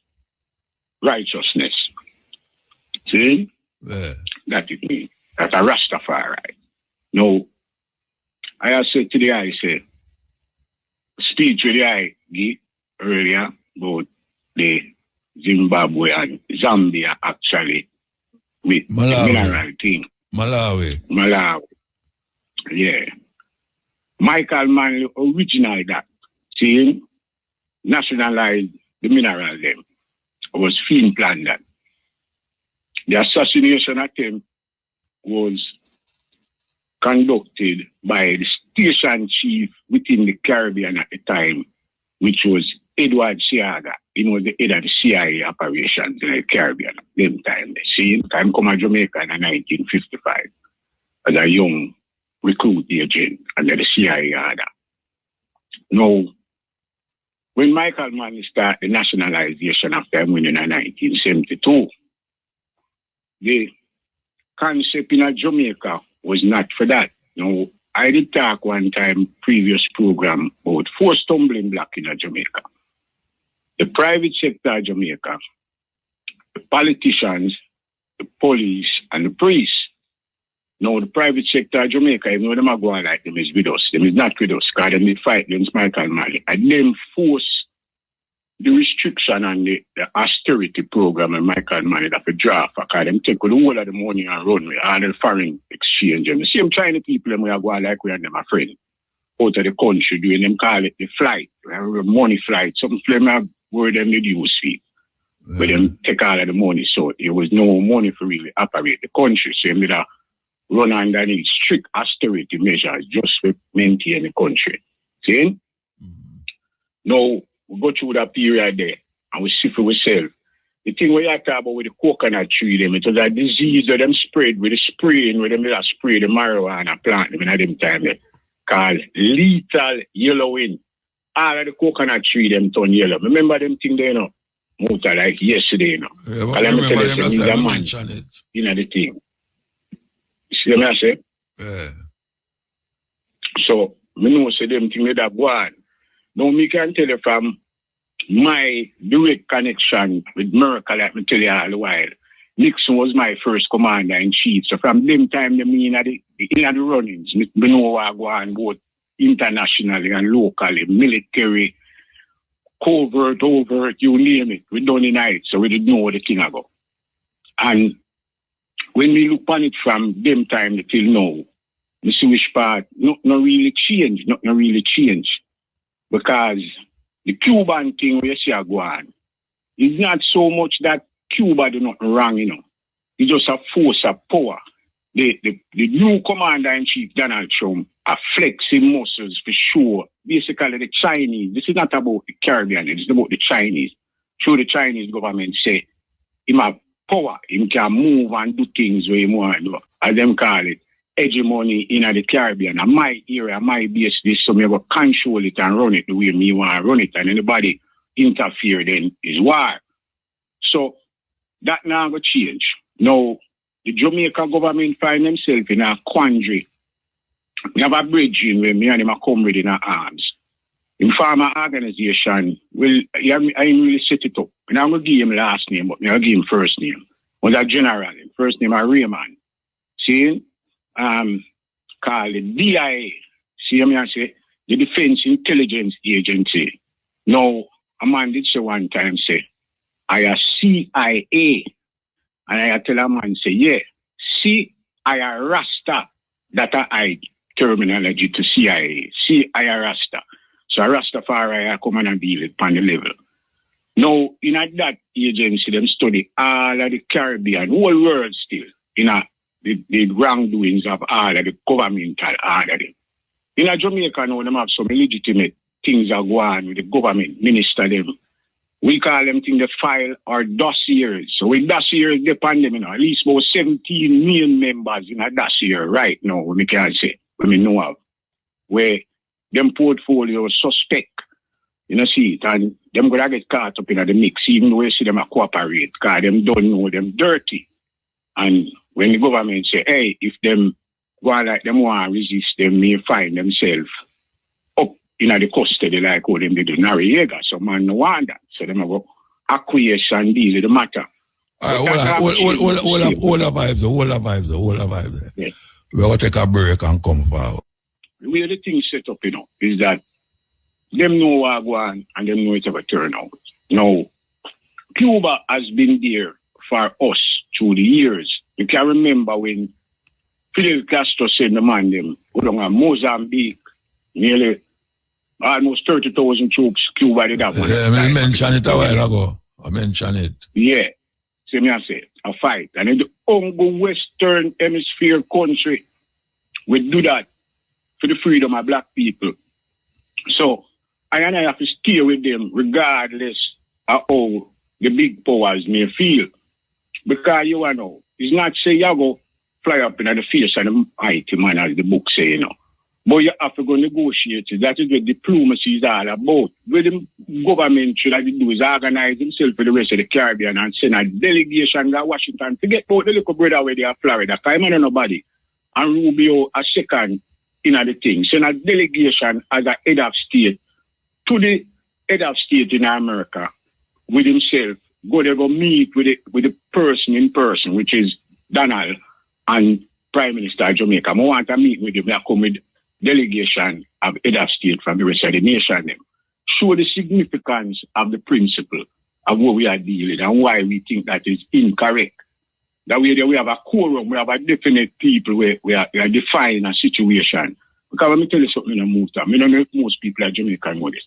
[SPEAKER 7] righteousness. See?
[SPEAKER 1] Yeah.
[SPEAKER 7] That it means. That's a Rastafari. No. I have said to the eye, say, speech with the eye give earlier about the Zimbabwe and Zambia actually with
[SPEAKER 1] Malawi.
[SPEAKER 7] the mineral thing.
[SPEAKER 1] Malawi.
[SPEAKER 7] Yeah. Michael Manley originally that. See, nationalized the mineral them. It was film planned that. The assassination attempt was conducted by the station chief within the Caribbean at the time, which was Edward Siaga. He was the head of the CIA operations in the Caribbean at the time. See, time come to Jamaica in 1955 as a young recruit agent under the CIA order. Now, when Michael Manley started the nationalization after winning in 1972, the concept in Jamaica was not for that. Now, I did talk one time, previous program, about 4 stumbling blocks in Jamaica. The private sector of Jamaica, the politicians, the police, and the priests. Now, the private sector of Jamaica, even though them are going like them is with us, them is not with us, because them did fight against Michael Manley. And them force the restriction and the austerity program and Michael Manley that for draft, because them take the whole of the money and run with all the foreign exchange. And the same Chinese people, them we are going like we and them are friends out of the country, doing them call it the flight, money flight. Some of them have where them did use feet. But them take all of the money, so there was no money for really operate the country. So them did run underneath strict austerity measures just to maintain the country. See? Now, we go through that period there and we see for ourselves. The thing we are talking about with the coconut tree, them, it was a disease that them spread with the spraying, where them spray the marijuana plant them in them time there, called lethal yellowing. All of the coconut tree them turn yellow. Remember them thing there, muta, like yesterday,
[SPEAKER 1] Yeah, but remember them as I mentioned it.
[SPEAKER 7] The thing. See what I say?
[SPEAKER 1] Yeah.
[SPEAKER 7] So, me know say them thing that go on. Now, me can tell you from my direct connection with America, like me tell you all the while, Nixon was my first commander-in-chief. So from them time, me in the runnings, me know what go on both internationally and locally, military, covert, overt, you name it. We done in it, so we didn't know what the thing about. And when we look on it from them time till now, we see which part, not really change. Because the Cuban thing we see go on, it's not so much that Cuba do not wrong, It's just a force of power. The new commander-in-chief, Donald Trump, are flexing muscles for sure. Basically, the Chinese, this is not about the Caribbean, it's about the Chinese. So the Chinese government say, him have power, him can move and do things where he want to do. As them call it, hegemony in the Caribbean. And my area, my base, this, so me will control it and run it the way me want to run it. And anybody interfere, then is war. So that now going to change. Now, the Jamaica government find themselves in a quandary. We have a bridge in where me and him are come with in our arms. In farmer organization, well, I didn't really set it up. And I'm going to give him last name, but I'm going to give him first name. Was a general. First name is Raymond. See? Called the DIA. See me I say? The Defense Intelligence Agency. Now, a man did say one time, say, I a CIA. And I tell a man, say, yeah, see, I a Rasta. That I terminology to CIA. See, I a Rasta. So a Rastafari I come and deal it on the level. Now, in that agency, them study all of the Caribbean, whole world still, the wrongdoings of all of the governmental order. In Jamaica now, them have some illegitimate things that go on with the government minister them. We call them things the file or dossiers. So with dossiers depend them, at least about 17 million members in a dossier right now, we can say, we know of. where them portfolio suspect, you know, see it, and them gonna get caught up in the mix, even though you see them a cooperate, because them don't know them dirty. And when the government say, hey, if them go on like them want to resist, them may find themselves up in the custody like how them did in Noriega. So man no want that. So them go acquiesce and deal with the matter.
[SPEAKER 1] All right, all the vibes.
[SPEAKER 7] Yeah.
[SPEAKER 1] We're going to take a break and come forward.
[SPEAKER 7] The way the thing set up, you know, is that them know what go on and them know it ever turn out. Now, Cuba has been there for us through the years. You can remember when Fidel Castro sent the man them Mozambique, nearly almost 30,000 troops Cuba did that one.
[SPEAKER 1] Yeah, I mentioned it a while ago. I mentioned it.
[SPEAKER 7] Yeah. See me I say, a fight. And in the Congo Western Hemisphere country, we do that for the freedom of black people. So, I have to stay with them regardless of how the big powers may feel. Because you know, it's not say you go fly up in the face of the mighty man, as the book say, you know. But you have to go negotiate it. That is what diplomacy is all about. What the government should have to do is organize themselves for the rest of the Caribbean and send a delegation to Washington. Forget about the little brother where they are Florida. Because I'm not nobody. And Rubio a second in the thing. Send a delegation as a head of state to the head of state in America with himself. Go there, go meet with the person in person, which is Donald and Prime Minister of Jamaica. I want to meet with him. I come with delegation of head of state from the rest of the nation. Them show the significance of the principle of what we are dealing and why we think that is incorrect. That we have a quorum, we have a definite people where we are defining a situation. Because let me tell you something in a muta. I don't know if most people are Jamaican know this.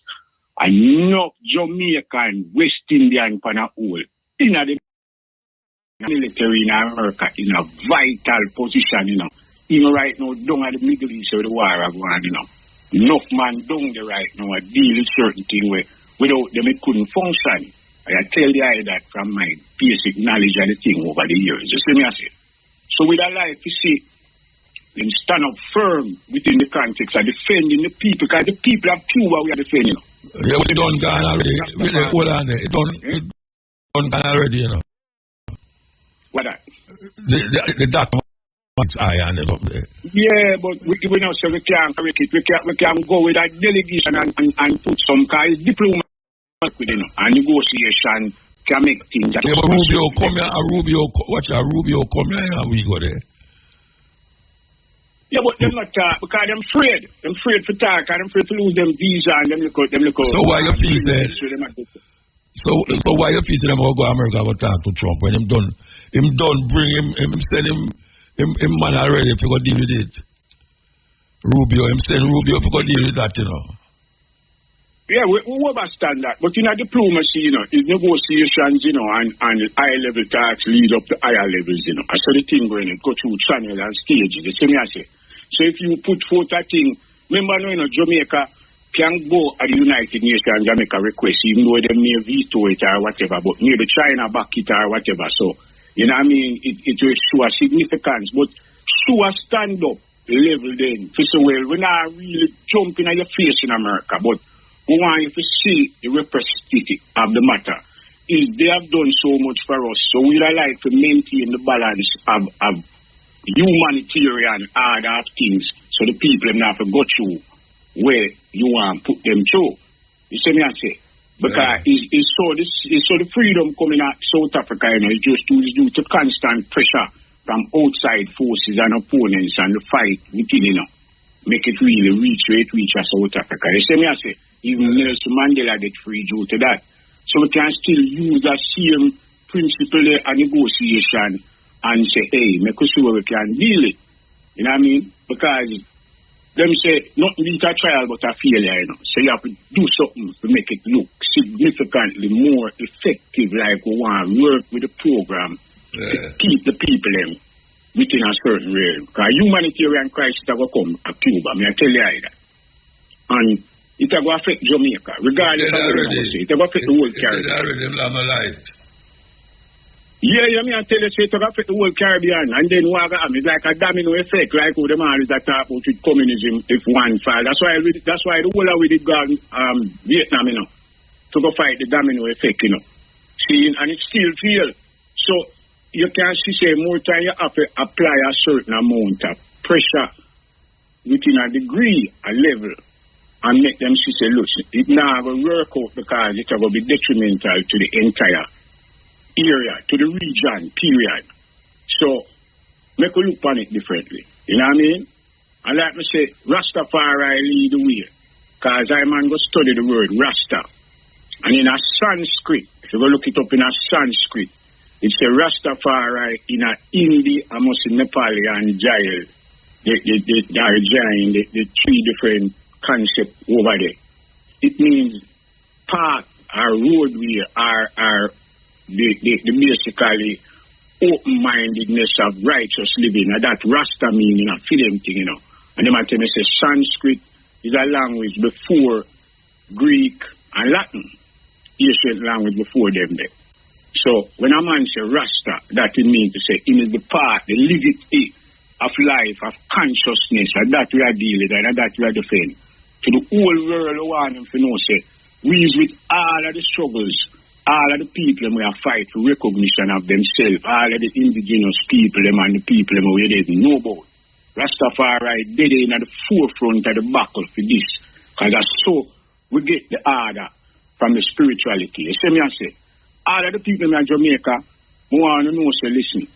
[SPEAKER 7] Enough Jamaican, West Indian pan a whole in the military in America in a vital position, you know. Even right now, down at the Middle East where the war are going, you know. Enough man down there right now deal with certain things where without them it couldn't function. I tell the eye that from my basic knowledge of the thing over the years. You see me I say? So with a life you see them stand up firm within the context of defending the people, because the people of Cuba we are defending.
[SPEAKER 1] Yeah, we done gone already. Hold on there. It done gone already, you know.
[SPEAKER 7] What that?
[SPEAKER 1] The documents I ended up there.
[SPEAKER 7] Yeah, but we now say we can't correct it. We can go with a delegation and put some kind of diplomacy with it, you know, and negotiation can make things.
[SPEAKER 1] Yeah, but Rubio come here, Rubio come here and we go there.
[SPEAKER 7] Yeah, but them not talk because them afraid. Them afraid for talk and them afraid to lose them visa and them look out.
[SPEAKER 1] So why you feel that? So why you feel them go America go talk to Trump when him done bring him send him man already to go deal with it. Him send Rubio to go deal with that, you know.
[SPEAKER 7] Yeah, we understand that. But in a diplomacy, you know, is negotiations, you know, and high-level talks lead up to higher levels, you know. I saw the thing going, it go through channel and stages. You see me, I say. So if you put forth that thing, remember, you know, Jamaica can go at the United Nations and make a request, even though they may veto it or whatever, but maybe China back it or whatever. So, you know what I mean? It will show a significance, but show a stand-up level then. So, well, we're not really jumping at your face in America, but we want you to see the representative of the matter. Is they have done so much for us, so we would like to maintain the balance of humanitarian order of things, so the people have to go through where you want to put them through. You see me I say? Because it's so the freedom coming out South Africa, you know, it's just due to constant pressure from outside forces and opponents and the fight within, you know, make it really reach South Africa. You see me I say? Even Nelson Mandela get free due to that. So we can still use that same principle of negotiation and say, hey, make us see where we can deal it. You know what I mean? Because them say, nothing beats a trial but a failure, you know. So you have to do something to make it look significantly more effective, like we want to work with the program to keep the people within a certain realm. Because humanitarian crisis will come at Cuba, I tell you that. And it will affect Jamaica, regardless of what you say. It will affect the whole Caribbean. Yeah, I mean, I tell you, it affect the whole Caribbean, and then what it's like a domino effect, like who the man is that talk about with communism if one fall. That's why the whole of we did go Vietnam, you know, to go fight the domino effect, you know. See, and it still fail. So you can see say more time you have to apply a certain amount of pressure within a degree, a level, and make them see say, look, it now will work out because it will be detrimental to the entire area, to the region, period. So, make we look on it differently. You know what I mean? And like me say, Rastafari lead the way. Because I man go study the word Rasta. And in a Sanskrit, if you go look it up in a Sanskrit, it's a Rastafari in a Hindi, almost in Nepali and Jail. The three different concepts over there. It means path or roadway or the basically open-mindedness of righteous living, and that Rasta meaning a film thing, you know. And they might tell me say Sanskrit is a language before Greek and Latin, ancient language before them there. So when a man say Rasta, that it means to say it is the path, the liberty of life, of consciousness, and that we are dealing with, and that we are defending. To the whole world, I want them to know, say, we is with all of the struggles, all of the people we are fight for recognition of themselves, all of the indigenous people them and the people them we didn't know about. Rastafari did it in the forefront of the battle for this. Because that's so we get the order from the spirituality. You see me I say, all of the people in Jamaica who want to know, say, listen,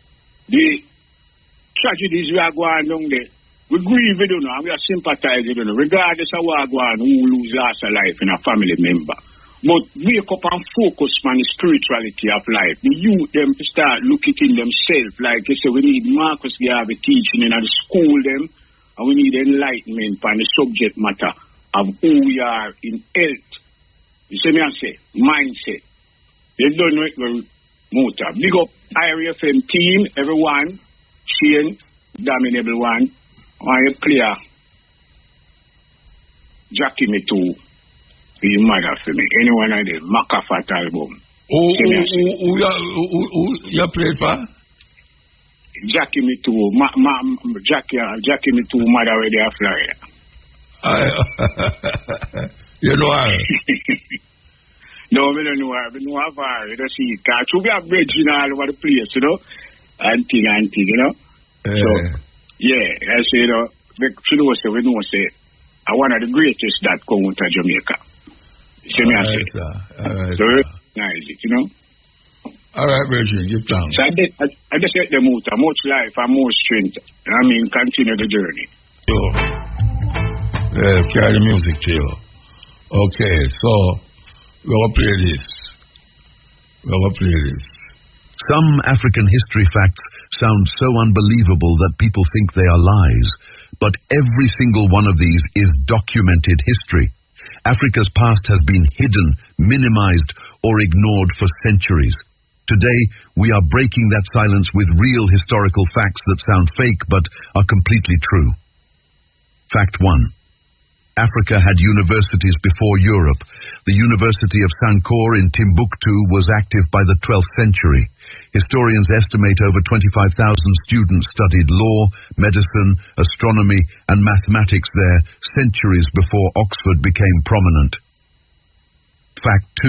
[SPEAKER 7] the tragedies we are going down there, we grieve with them and we are sympathizing with them, regardless of what going who lose lost a life in a family member. But wake up and focus on the spirituality of life. The youth them to start looking in themselves. Like you say, we need Marcus Garvey teaching in the school them, and we need enlightenment on the subject matter of who we are in health. You see me I say, mindset. They don't know it well, muta. Big up IRFM team, everyone, Shane, damn everyone. I play Jackie Me Too. Be mother for me. Anyone of the Macafat album.
[SPEAKER 1] Who you played for?
[SPEAKER 7] Jackie Me Too. Jackie Me Too mother where they are Florida.
[SPEAKER 1] You know her?
[SPEAKER 7] No, we don't know her. We know her. You don't see it. Because we have bridge all over the place, you know. And thing, you know. So, yeah, I say, you know, we know, say, one of the greatest that come out of Jamaica. See me, I say. So, recognize it, you know.
[SPEAKER 1] All right, Virgin, give thanks.
[SPEAKER 7] So I just let them out, much life and more strength. I mean, continue the journey.
[SPEAKER 1] Carry the music to you. Okay, so, we're going to play this.
[SPEAKER 8] Some African history facts sound so unbelievable that people think they are lies. But every single one of these is documented history. Africa's past has been hidden, minimized, or ignored for centuries. Today, we are breaking that silence with real historical facts that sound fake but are completely true. Fact 1. Africa had universities before Europe. The University of Sankore in Timbuktu was active by the 12th century. Historians estimate over 25,000 students studied law, medicine, astronomy, and mathematics there centuries before Oxford became prominent. Fact 2.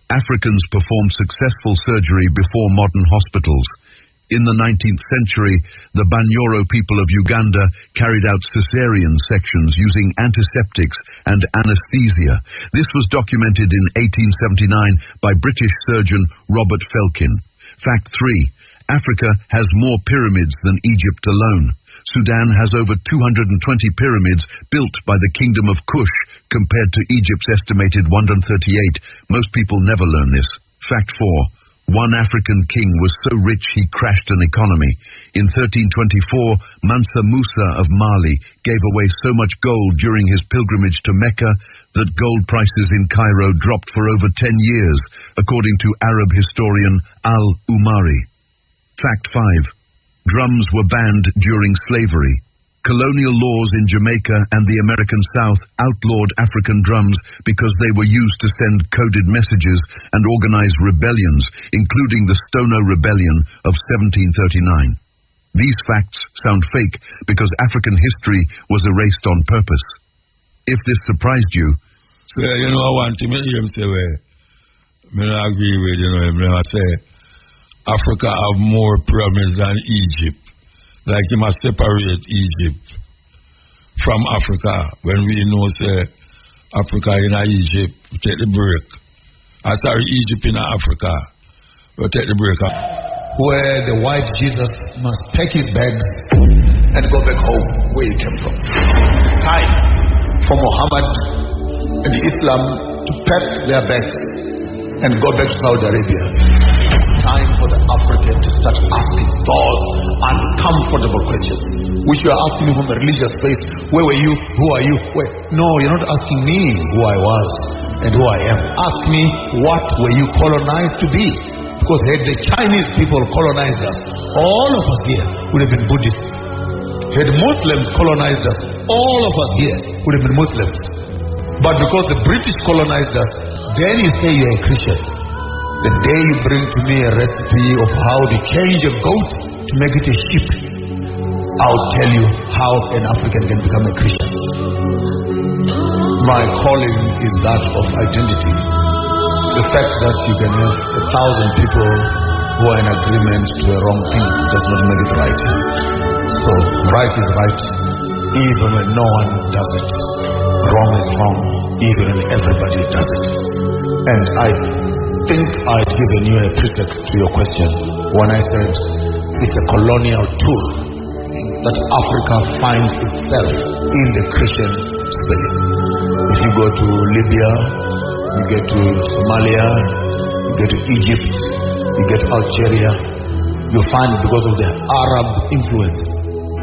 [SPEAKER 8] Africans performed successful surgery before modern hospitals. In the 19th century, the Banyoro people of Uganda carried out cesarean sections using antiseptics and anesthesia. This was documented in 1879 by British surgeon Robert Felkin. Fact 3. Africa has more pyramids than Egypt alone. Sudan has over 220 pyramids built by the Kingdom of Kush compared to Egypt's estimated 138. Most people never learn this. Fact 4. One African king was so rich he crashed an economy. In 1324, Mansa Musa of Mali gave away so much gold during his pilgrimage to Mecca that gold prices in Cairo dropped for over 10 years, according to Arab historian Al-Umari. Fact 5. Drums were banned during slavery. colonial laws in Jamaica and the American South outlawed African drums because they were used to send coded messages and organize rebellions, including the Stono Rebellion of 1739. These facts sound fake because African history was erased on purpose. If this surprised you...
[SPEAKER 1] So, I want to hear him say, I agree with, I say, Africa have more pyramids than Egypt. Like you must separate Egypt from Africa. When we know, say, Africa in Egypt, we take the break. Egypt in Africa, we take the break.
[SPEAKER 9] Where the white Jesus must pack his bags and go back home where he came from. Time for Muhammad and Islam to pack their bags and go back to Saudi Arabia. Time for the African to start asking those uncomfortable questions, which you are asking me from a religious faith. Where were you? Who are you? Where? No, you're not asking me who I was and who I am. Ask me, what were you colonized to be? Because had the Chinese people colonized us, all of us here would have been Buddhists. Had Muslims colonized us, all of us here would have been Muslims. But because the British colonized us, then you say you're a Christian. The day you bring to me a recipe of how to change a goat to make it a sheep, I'll tell you how an African can become a Christian. My calling is that of identity. The fact that you can have 1,000 people who are in agreement to a wrong thing does not make it right. So right is right, even when no one does it. Wrong is wrong, even when everybody does it. And I think I'd given you a pretext to your question when I said it's a colonial tool that Africa finds itself in the Christian space. If you go to Libya, you get to Somalia, you get to Egypt, you get to Algeria, you find because of the Arab influence,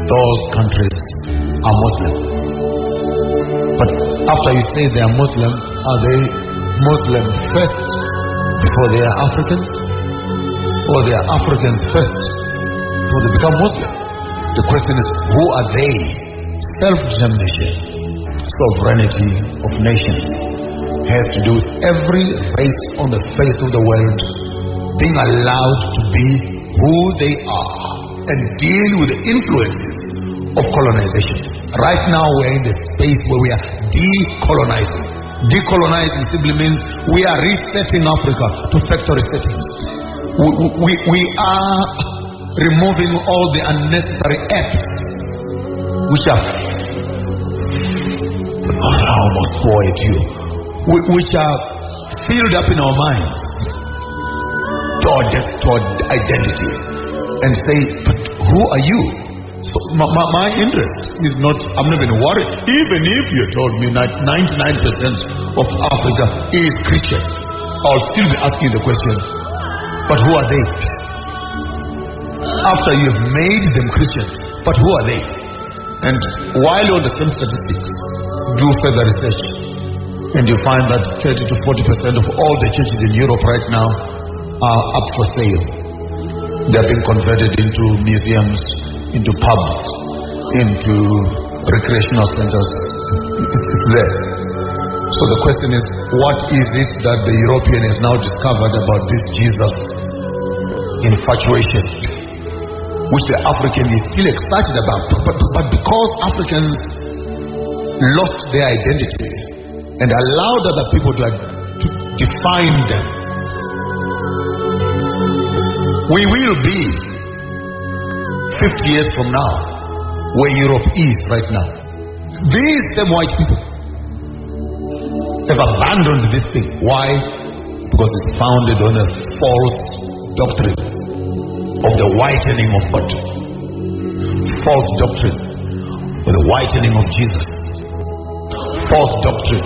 [SPEAKER 9] those countries are Muslim. But after you say they are Muslim, are they Muslim first before they are Africans? Or they are Africans first before they become Muslim? The question is, who are they? Self-determination, sovereignty of nations has to do with every race on the face of the world being allowed to be who they are and deal with the influences of colonization. Right now we're in the space where we are decolonizing. Decolonizing simply means we are resetting Africa to factory settings. We are removing all the unnecessary acts which are I almost swore at you, which are filled up in our minds toward identity, and say, but who are you? So my interest is not, I'm not even worried. Even if you told me that 99% of Africa is Christian, I'll still be asking the question, but who are they? After you've made them Christian, but who are they? And while on the same statistics, do further research, and you find that 30 to 40% of all the churches in Europe right now are up for sale. They're being converted into museums, into pubs, into recreational centers. It's there. So the question is, what is it that the European has now discovered about this Jesus infatuation, which the African is still excited about? But because Africans lost their identity and allowed other people to define them, we will be 50 years from now where Europe is right now. These same white people have abandoned this thing. Why? Because it's founded on a false doctrine of the whitening of God. False doctrine of the whitening of Jesus. False doctrine.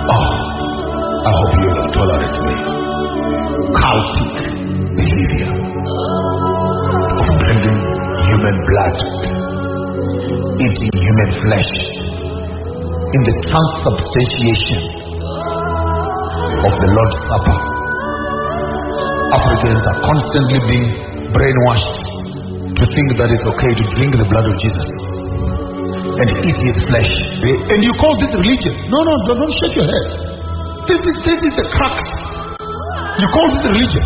[SPEAKER 9] I hope you will tolerate me. Cultic behavior of drinking human blood, eating human flesh, in the transubstantiation of the Lord's Supper. Africans are constantly being brainwashed to think that it's okay to drink the blood of Jesus and eat his flesh. And you call this religion? No, don't shake your head. This is the crux. You call this religion?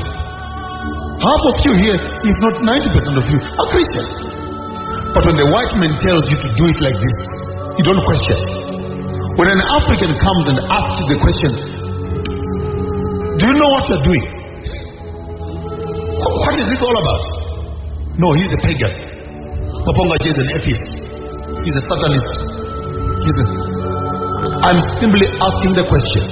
[SPEAKER 9] Half of you here, if not 90% of you, are Christians. But when the white man tells you to do it like this, you don't question. When an African comes and asks you the question, do you know what you're doing? What is this all about? No, he's a pagan. Maponga is an atheist. He's a satanist. I'm simply asking the question.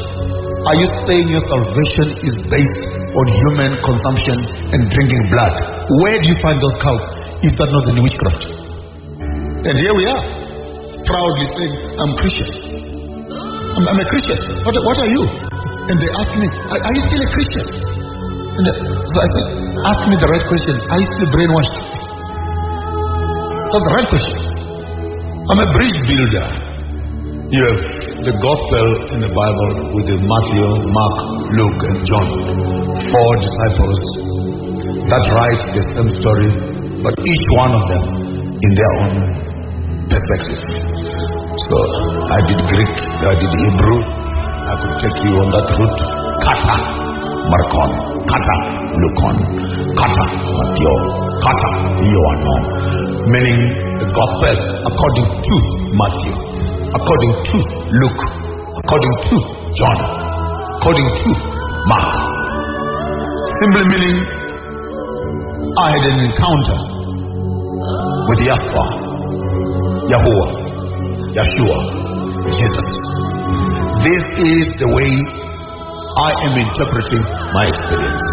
[SPEAKER 9] Are you saying your salvation is based on human consumption and drinking blood? Where do you find those cults if that's not in witchcraft? And here we are, proudly saying, I'm Christian. I'm a Christian. What are you? And they ask me, are you still a Christian? And so I said, ask me the right question. Are you still brainwashed? That's the right question. I'm a bridge builder. You have the gospel in the Bible with the Matthew, Mark, Luke, and John. 4 disciples that write the same story, but each one of them in their own perspective. So I did Greek, I did Hebrew. I could take you on that route. Kata, Markon, Kata, Lukon, Kata, Matthew, Kata, Ioanno. Meaning the gospel according to Matthew, according to Luke, according to John, according to Mark. Simply meaning I had an encounter with Yahweh, Yahuwah, Yeshua, Jesus. This is the way I am interpreting my experience.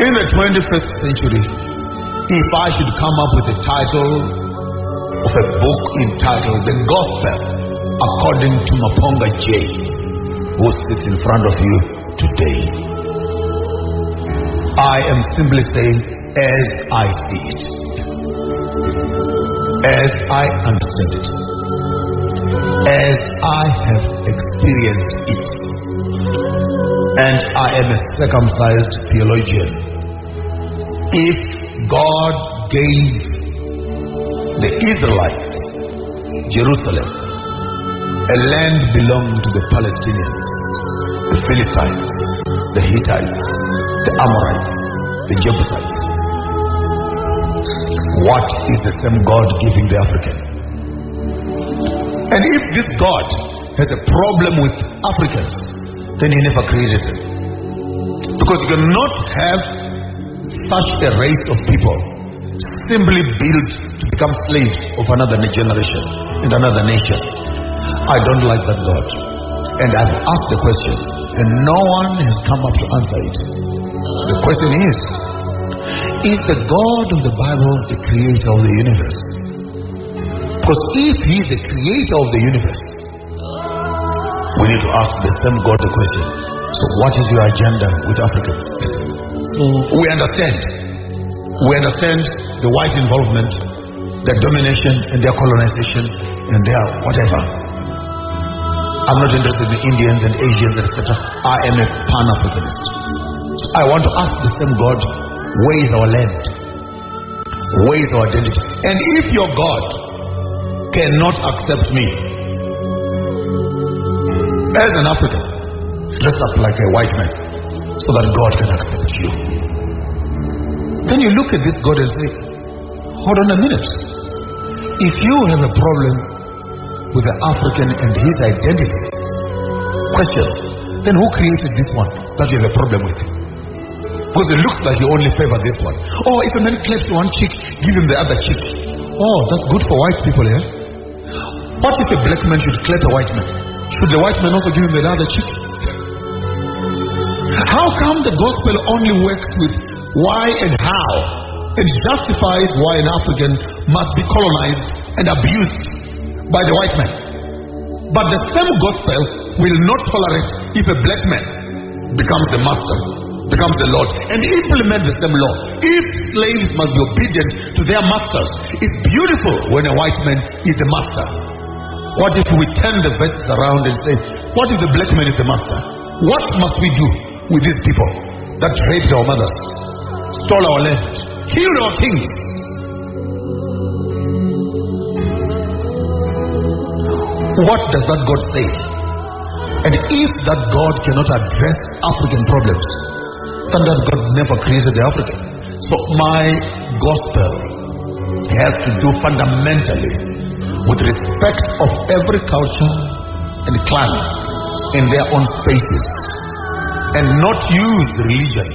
[SPEAKER 9] In the 21st century, if I should come up with a title of a book entitled The Gospel According to Maponga J, who sits in front of you today, I am simply saying, as I see it, as I understand it, as I have experienced it, and I am a circumcised theologian. If God gave the Israelites Jerusalem, a land belonging to the Palestinians, the Philistines, the Hittites, the Amorites, the Jebusites, what is the same God giving the African? And if this God has a problem with Africans, then he never created them. Because you cannot have such a race of people simply built to become slaves of another generation and another nation. I don't like that God. And I've asked the question, and no one has come up to answer it. The question is the God of the Bible the creator of the universe? Because if he is the creator of the universe, we need to ask the same God the question. So what is your agenda with Africans? We understand the white involvement, their domination and their colonization and their whatever. I'm not interested in Indians and Asians, etc. I am a Pan-Africanist. I want to ask the same God, where is our land? Where is our identity? And if your God cannot accept me as an African, dress up like a white man so that God can accept you. Then you look at this God and say, hold on a minute. If you have a problem with the African and his identity, question, then who created this one that you have a problem with? Because it looks like you only favor this one. Oh, if a man claps one cheek, give him the other cheek. Oh, that's good for white people, yeah? What if a black man should clap a white man? Should the white man also give him the other cheek? How come the gospel only works with why and how, and justifies why an African must be colonized and abused by the white man? But the same gospel will not tolerate if a black man becomes the master, becomes the Lord, and implement the same law. If slaves must be obedient to their masters, it's beautiful when a white man is the master. What if we turn the verses around and say, what if the black man is the master? What must we do with these people that raped our mothers, stole our land, killed our kings. What does that God say? And if that God cannot address African problems, then that God never created the African. So my gospel has to do fundamentally with respect of every culture and clan in their own spaces, and not use religion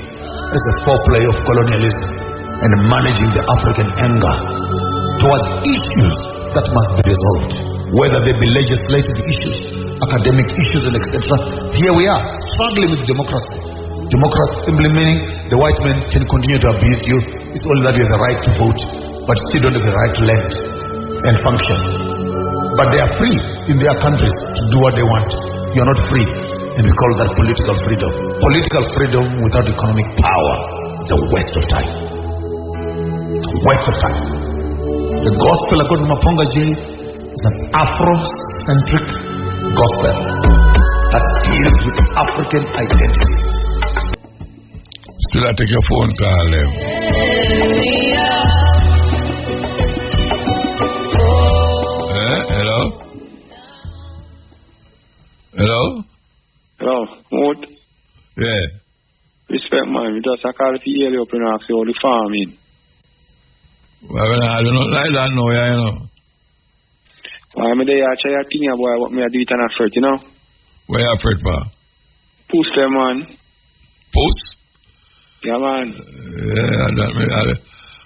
[SPEAKER 9] as a foreplay of colonialism and managing the African anger towards issues that must be resolved, whether they be legislative issues, academic issues, and etc. Here we are struggling with democracy. Democracy simply meaning the white man can continue to abuse you. It's only that you have the right to vote, but still don't have the right to land and function. But they are free in their countries to do what they want. You're not free, and we call that political freedom. Political freedom without economic power is a waste of time. It's a waste of time. The gospel according to Maponga J is an Afrocentric gospel that deals with African identity.
[SPEAKER 1] Still I take your phone call, hello? Hello?
[SPEAKER 10] Hello, Moot.
[SPEAKER 1] Yeah.
[SPEAKER 10] Respect, man. We just call it earlier up and ask you all the farming.
[SPEAKER 1] Well, I don't know like that now, you know.
[SPEAKER 10] Well, I'm there, I try to think about what me I do it on a fruit, you know?
[SPEAKER 1] Where you afraid for?
[SPEAKER 10] Post them, man.
[SPEAKER 1] Post?
[SPEAKER 10] Yeah, man.
[SPEAKER 1] Yeah,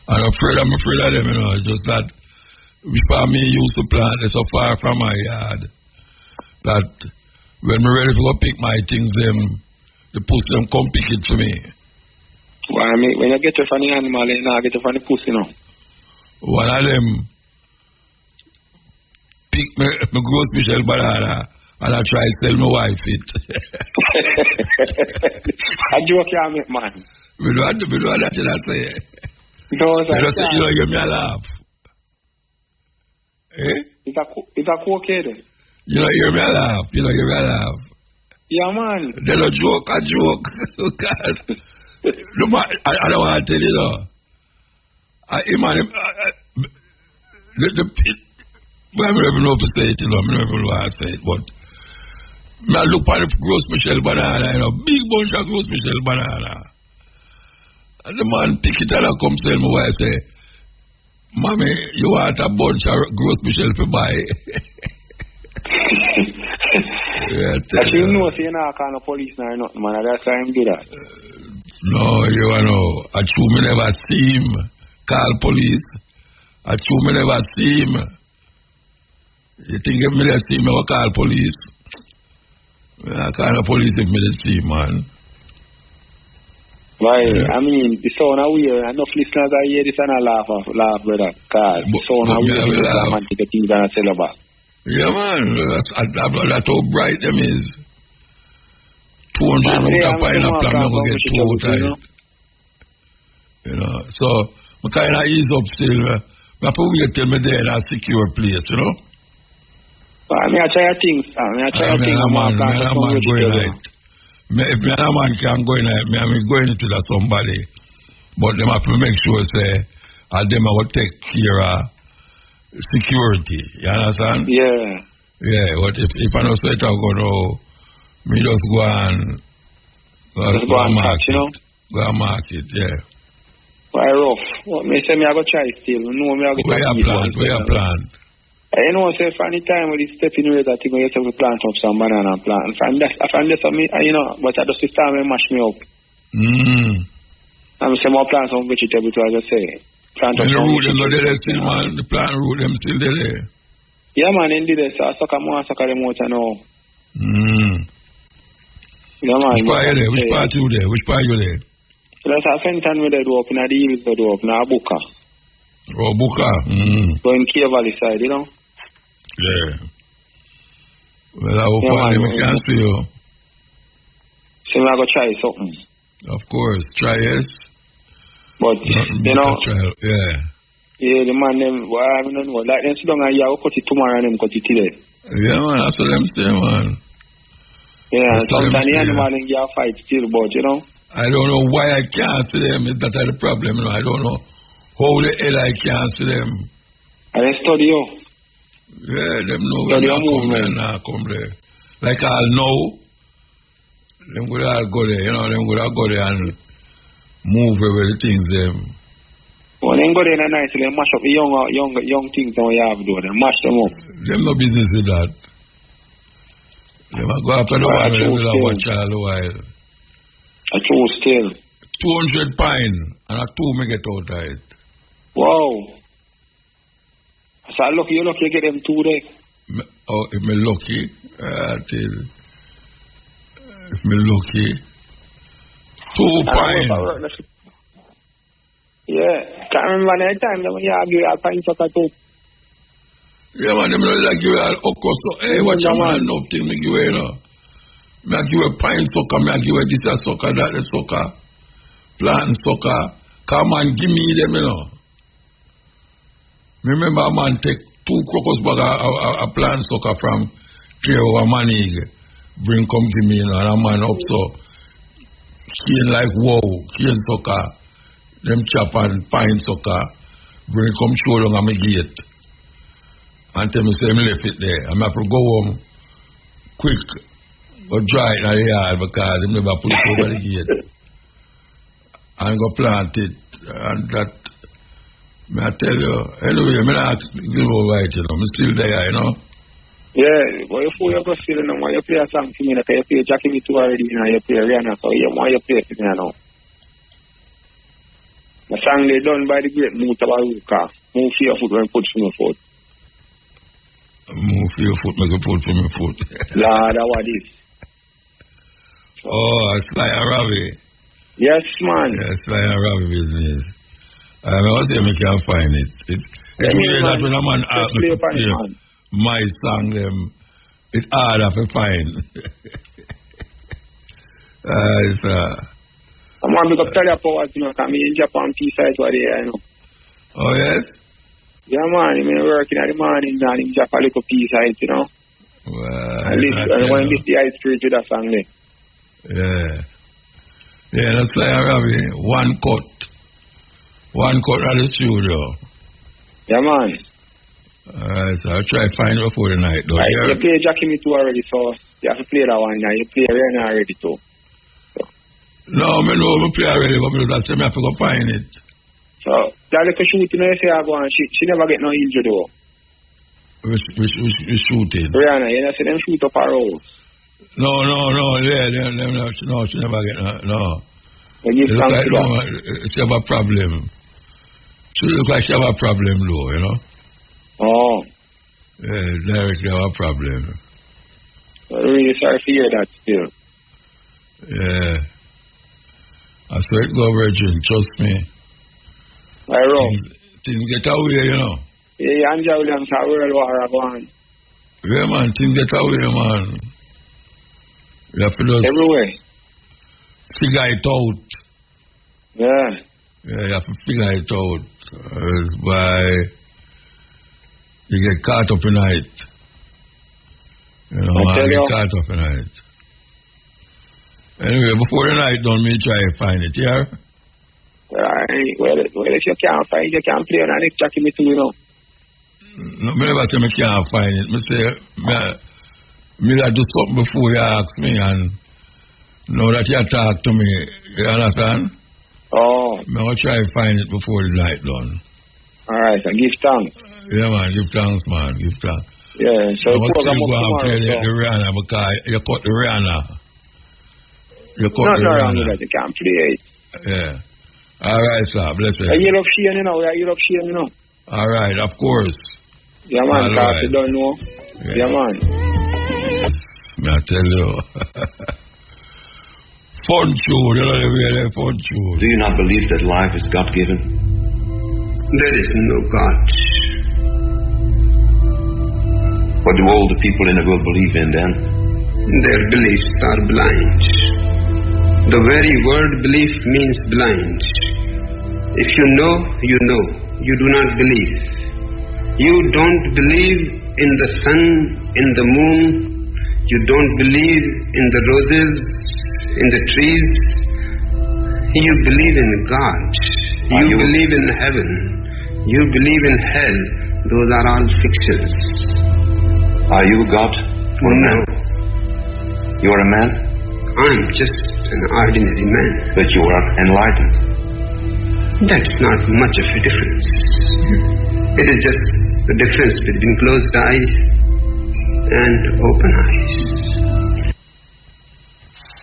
[SPEAKER 1] I'm afraid of them, you know. It's just that which part me used to plant is so far from my yard that when I'm ready to go pick my things, the post them come pick it for me.
[SPEAKER 10] Well, I mean, when you get it from the animal, you know, get it from the pussy, you know.
[SPEAKER 1] One of them pick my gross Michelle banana and I try to sell my wife it.
[SPEAKER 10] I joke you make, man.
[SPEAKER 1] We don't have that I say.
[SPEAKER 10] No, sir.
[SPEAKER 1] You know, give me a laugh. Eh?
[SPEAKER 10] It's a cocaine then.
[SPEAKER 1] You know, give me a laugh.
[SPEAKER 10] Yeah, man.
[SPEAKER 1] They don't joke. God. No, I don't want to tell you, though. I don't even know if to say it, you know. I don't even know how to say it, but I look at the gross Michelle banana, you know, big bunch of gross Michelle banana. And the man pick it and I come tell my wife, say, Mommy, you want a bunch of gross Michelle to buy? Yeah,
[SPEAKER 10] but you know, say, you're not calling the police now or nothing, man. That's why I'm do that.
[SPEAKER 1] No, you know, I true me never see him call police. I true me never see him. You think if me see him, I will call police? I call the police if me see him, man.
[SPEAKER 10] Right, yeah. I mean, the sound are weird. Enough listeners are here, this and I laugh, brother. Because the sound are weird, man, take the things and sell about.
[SPEAKER 1] Yeah, man, that's how bright them is. 200 pineapple, I'm going to get 2 out of it. You know, so I kind of ease up still. I have to wait till me there in a secure place, you know.
[SPEAKER 10] I mean, I try things. I'm
[SPEAKER 1] man going right. If me and a man can go in it, I'm going into that somebody. But them have to make sure, say, and them will take care of security. You understand?
[SPEAKER 10] Yeah.
[SPEAKER 1] Yeah, but if I don't say it, I'm going to, me just go and
[SPEAKER 10] market, you know?
[SPEAKER 1] Go and market, yeah.
[SPEAKER 10] Why rough? What me say me I go try still. No, me I go
[SPEAKER 1] try. Where you plan?
[SPEAKER 10] You know, say for any time when it's stepping rate, I think we have to plant up some banana plant. And from this, you know, but I just start me mash me up. I'm say more plant some vegetable to as I say. Plant up some
[SPEAKER 1] vegetable. Still, man. The plant root them still there.
[SPEAKER 10] Yeah, man, indeed. So I suck them out now. Yeah, man.
[SPEAKER 1] Which part you there? Which part you there?
[SPEAKER 10] That's a Fenton with the door up in the hills, the door up in Abuka.
[SPEAKER 1] Oh, Buka.
[SPEAKER 10] Going Kia Valley side, you know?
[SPEAKER 1] Yeah. Well, I hope I can see you.
[SPEAKER 10] So I'm going to try something.
[SPEAKER 1] Of course, try it.
[SPEAKER 10] But, you know, yeah, the man, them, well, I don't know, like them sit down and I'll cut it tomorrow and them cut it today.
[SPEAKER 1] Yeah, man, that's what them say, man.
[SPEAKER 10] Yeah, sometimes the animal and you fight still, but, you know.
[SPEAKER 1] I don't know why I can't see them. That's the problem. I don't know how the hell I can't see them.
[SPEAKER 10] And they study you.
[SPEAKER 1] Yeah, them know
[SPEAKER 10] Study
[SPEAKER 1] when I
[SPEAKER 10] your
[SPEAKER 1] come there,
[SPEAKER 10] movement.
[SPEAKER 1] now come there. Like I'll know, them would all go there, them would all go there and move over the things them.
[SPEAKER 10] When they go there in the night, they mash up the young things that we have to do. They mash them up.
[SPEAKER 1] Them no business with that. Them a go after the one and they will watch all the while.
[SPEAKER 10] A true still.
[SPEAKER 1] 200 pine and a 2 me get out of it.
[SPEAKER 10] Wow. So you're lucky you get them 2 there.
[SPEAKER 1] If me lucky, if me lucky, 2 pine.
[SPEAKER 10] Yeah. Can't remember any time when you argue I'll find soccer too.
[SPEAKER 1] Yeah, man, them like you all okko so. Hey, watch out, man, no thing me give you, Me give you pine soccer, me give you this soccer, that the soccer, plant soccer. Come and give me them, Remember a man take 2 crocus bag a plant soccer from clear over Manig, bring come give me, and a man up so, cane like wow, cane soccer, them chop and pine soccer, bring come show down at my gate. And tell me say me left it there. I'm have to go home quick, go dry it in the yard because they never put it over the gate. And go plant it. And that, I tell you, anyway, I'm not give over it, I'm still there,
[SPEAKER 10] Yeah, but if you go still, when you play a song for me, like you play Jackie Me2 already, you play Rihanna, so you want you play for me now. The song they done by the great Mutabaruka. Move for your foot when put for your foot.
[SPEAKER 1] Move for your foot, make a put for my foot.
[SPEAKER 10] Lord, what is?
[SPEAKER 1] Oh, it's like a Ravi.
[SPEAKER 10] Yes, man.
[SPEAKER 1] Yeah, it's like a Ravi business. I was there, I can't find it. It's weird that when a man asks me to play my song, it's hard to find.
[SPEAKER 10] I'm going to tell you about what I'm in Japan, P-side, what they
[SPEAKER 1] Oh, yes?
[SPEAKER 10] Yeah, man, I'm working at the morning and in Japan, little P-side,
[SPEAKER 1] Well,
[SPEAKER 10] I want to lift the ice spirit with that song there.
[SPEAKER 1] Yeah. Yeah, that's like a Ravi. One cut at the studio.
[SPEAKER 10] Yeah, man.
[SPEAKER 1] Alright, so I'll try to find it before the night, though.
[SPEAKER 10] Right, you play Jackie Me2 already, so you have to play that one now. You play Rihanna already, too. So.
[SPEAKER 1] No, I know I play already, but I have to go find it.
[SPEAKER 10] So, that little shooting, you say I go on, she never get no injury, though.
[SPEAKER 1] We shooting.
[SPEAKER 10] Rihanna, you know, see them shoot up her house.
[SPEAKER 1] No, yeah, no, she never get no.
[SPEAKER 10] You give thanks to
[SPEAKER 1] that. She have a problem. She looks like she have a problem, though,
[SPEAKER 10] Oh.
[SPEAKER 1] Yeah, directly have a problem.
[SPEAKER 10] I'm really sorry to hear that still.
[SPEAKER 1] Yeah. I saw it go, Virgin, trust me.
[SPEAKER 10] I wrong.
[SPEAKER 1] Things get away,
[SPEAKER 10] Yeah, Anja Williams, a world war are going.
[SPEAKER 1] Yeah, man, things get away, man. You have to just
[SPEAKER 10] everywhere.
[SPEAKER 1] Figure it out.
[SPEAKER 10] Yeah.
[SPEAKER 1] Yeah, you have to figure it out. By you get caught up in it. Man, get caught up in it. Anyway, before the night done, me try to find it, yeah?
[SPEAKER 10] Well, if you can't find it, you can't play on the next Jackie Me2,
[SPEAKER 1] No, I never say I can't find it. I say, I do something before you ask me, and now that you talk to me, you understand?
[SPEAKER 10] Oh.
[SPEAKER 1] I'm going to try to find it before the night done.
[SPEAKER 10] Alright, so give thanks.
[SPEAKER 1] Yeah, man, give thanks, man, give thanks.
[SPEAKER 10] Yeah, so
[SPEAKER 1] I must still go and play the Rihanna because you cut the Rihanna. You cut the Rihanna.
[SPEAKER 10] You can't play it.
[SPEAKER 1] Yeah. Alright, sir, bless you.
[SPEAKER 10] You love Shane, you love Shane,
[SPEAKER 1] Alright, of course.
[SPEAKER 10] Yeah, man, because you don't know. Yeah, man.
[SPEAKER 1] I tell you. Fun tune, really fun tune.
[SPEAKER 11] Do you not believe that life is God-given? There is no God. What do all the people in the world believe in then? Their beliefs are blind. The very word belief means blind. If you know, you know. You do not believe. You don't believe in the sun, in the moon. You don't believe in the roses, in the trees. You believe in God. You believe in heaven. You believe in hell. Those are all fictions.
[SPEAKER 12] Are you God or a man? You are a man?
[SPEAKER 11] I'm just an ordinary man.
[SPEAKER 12] But you are enlightened.
[SPEAKER 11] That's not much of a difference. It is just the difference between closed eyes and open eyes.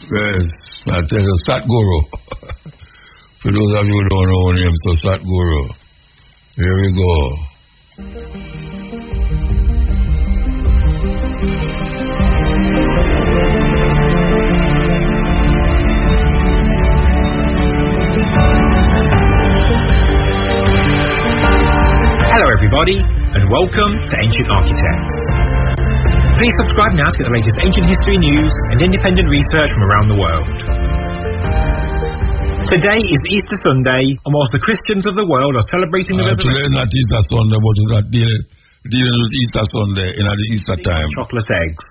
[SPEAKER 1] Yes, I tell you, Satguru. For those of you who don't know him, so Satguru. Here we go.
[SPEAKER 13] Hello everybody, and welcome to Ancient Architects. Please subscribe now to get the latest ancient history news and independent research from around the world. Today is Easter Sunday, and whilst the Christians of the world are celebrating the resurrection...
[SPEAKER 1] Today is not Easter Sunday, but it's not dealing with Easter Sunday in the Easter time.
[SPEAKER 13] Chocolate eggs.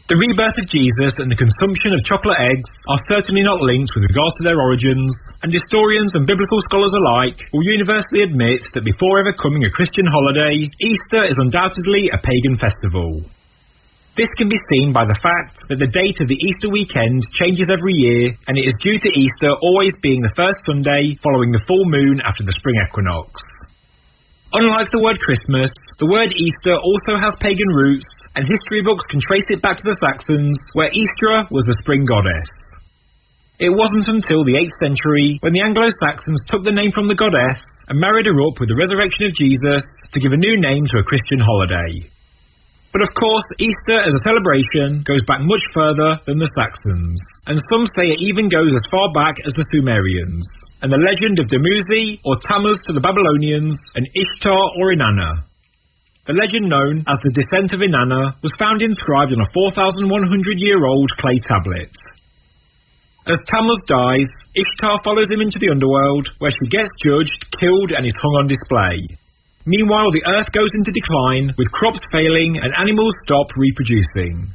[SPEAKER 13] The rebirth of Jesus and the consumption of chocolate eggs are certainly not linked with regards to their origins, and historians and biblical scholars alike will universally admit that before ever coming a Christian holiday, Easter is undoubtedly a pagan festival. This can be seen by the fact that the date of the Easter weekend changes every year, and it is due to Easter always being the first Sunday following the full moon after the spring equinox. Unlike the word Christmas, the word Easter also has pagan roots, and history books can trace it back to the Saxons, where Eostre was the spring goddess. It wasn't until the 8th century when the Anglo-Saxons took the name from the goddess and married her up with the resurrection of Jesus to give a new name to a Christian holiday. But of course, Easter as a celebration goes back much further than the Saxons, and some say it even goes as far back as the Sumerians, and the legend of Dumuzi or Tammuz to the Babylonians, and Ishtar or Inanna. The legend known as the Descent of Inanna was found inscribed on a 4,100-year-old clay tablet. As Tammuz dies, Ishtar follows him into the underworld, where she gets judged, killed, and is hung on display. Meanwhile, the earth goes into decline, with crops failing and animals stop reproducing.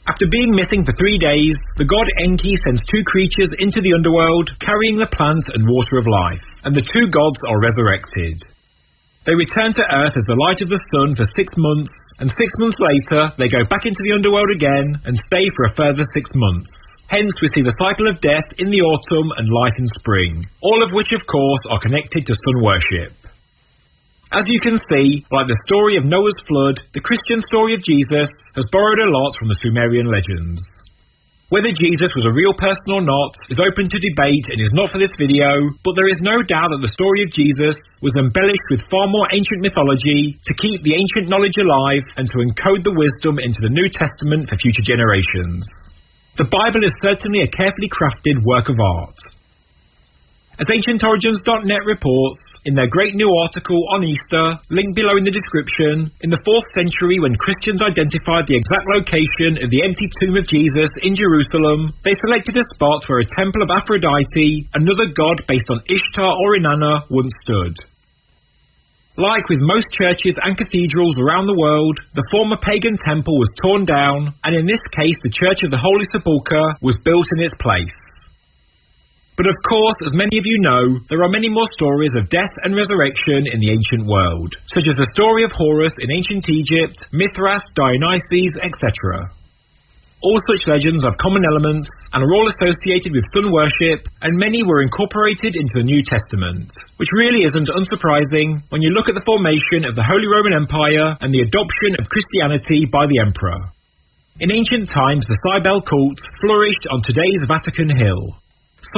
[SPEAKER 13] After being missing for 3 days, the god Enki sends 2 creatures into the underworld, carrying the plant and water of life, and the 2 gods are resurrected. They return to Earth as the light of the sun for 6 months, and 6 months later, they go back into the underworld again and stay for a further 6 months. Hence, we see the cycle of death in the autumn and life in spring, all of which, of course, are connected to sun worship. As you can see, like the story of Noah's flood, the Christian story of Jesus has borrowed a lot from the Sumerian legends. Whether Jesus was a real person or not is open to debate and is not for this video, but there is no doubt that the story of Jesus was embellished with far more ancient mythology to keep the ancient knowledge alive and to encode the wisdom into the New Testament for future generations. The Bible is certainly a carefully crafted work of art. As AncientOrigins.net reports, in their great new article on Easter, linked below in the description, in the 4th century when Christians identified the exact location of the empty tomb of Jesus in Jerusalem, they selected a spot where a temple of Aphrodite, another god based on Ishtar or Inanna, once stood. Like with most churches and cathedrals around the world, the former pagan temple was torn down, and in this case the Church of the Holy Sepulchre was built in its place. But of course, as many of you know, there are many more stories of death and resurrection in the ancient world, such as the story of Horus in ancient Egypt, Mithras, Dionysus, etc. All such legends have common elements and are all associated with sun worship, and many were incorporated into the New Testament, which really isn't unsurprising when you look at the formation of the Holy Roman Empire and the adoption of Christianity by the Emperor. In ancient times, the Cybele cult flourished on today's Vatican Hill.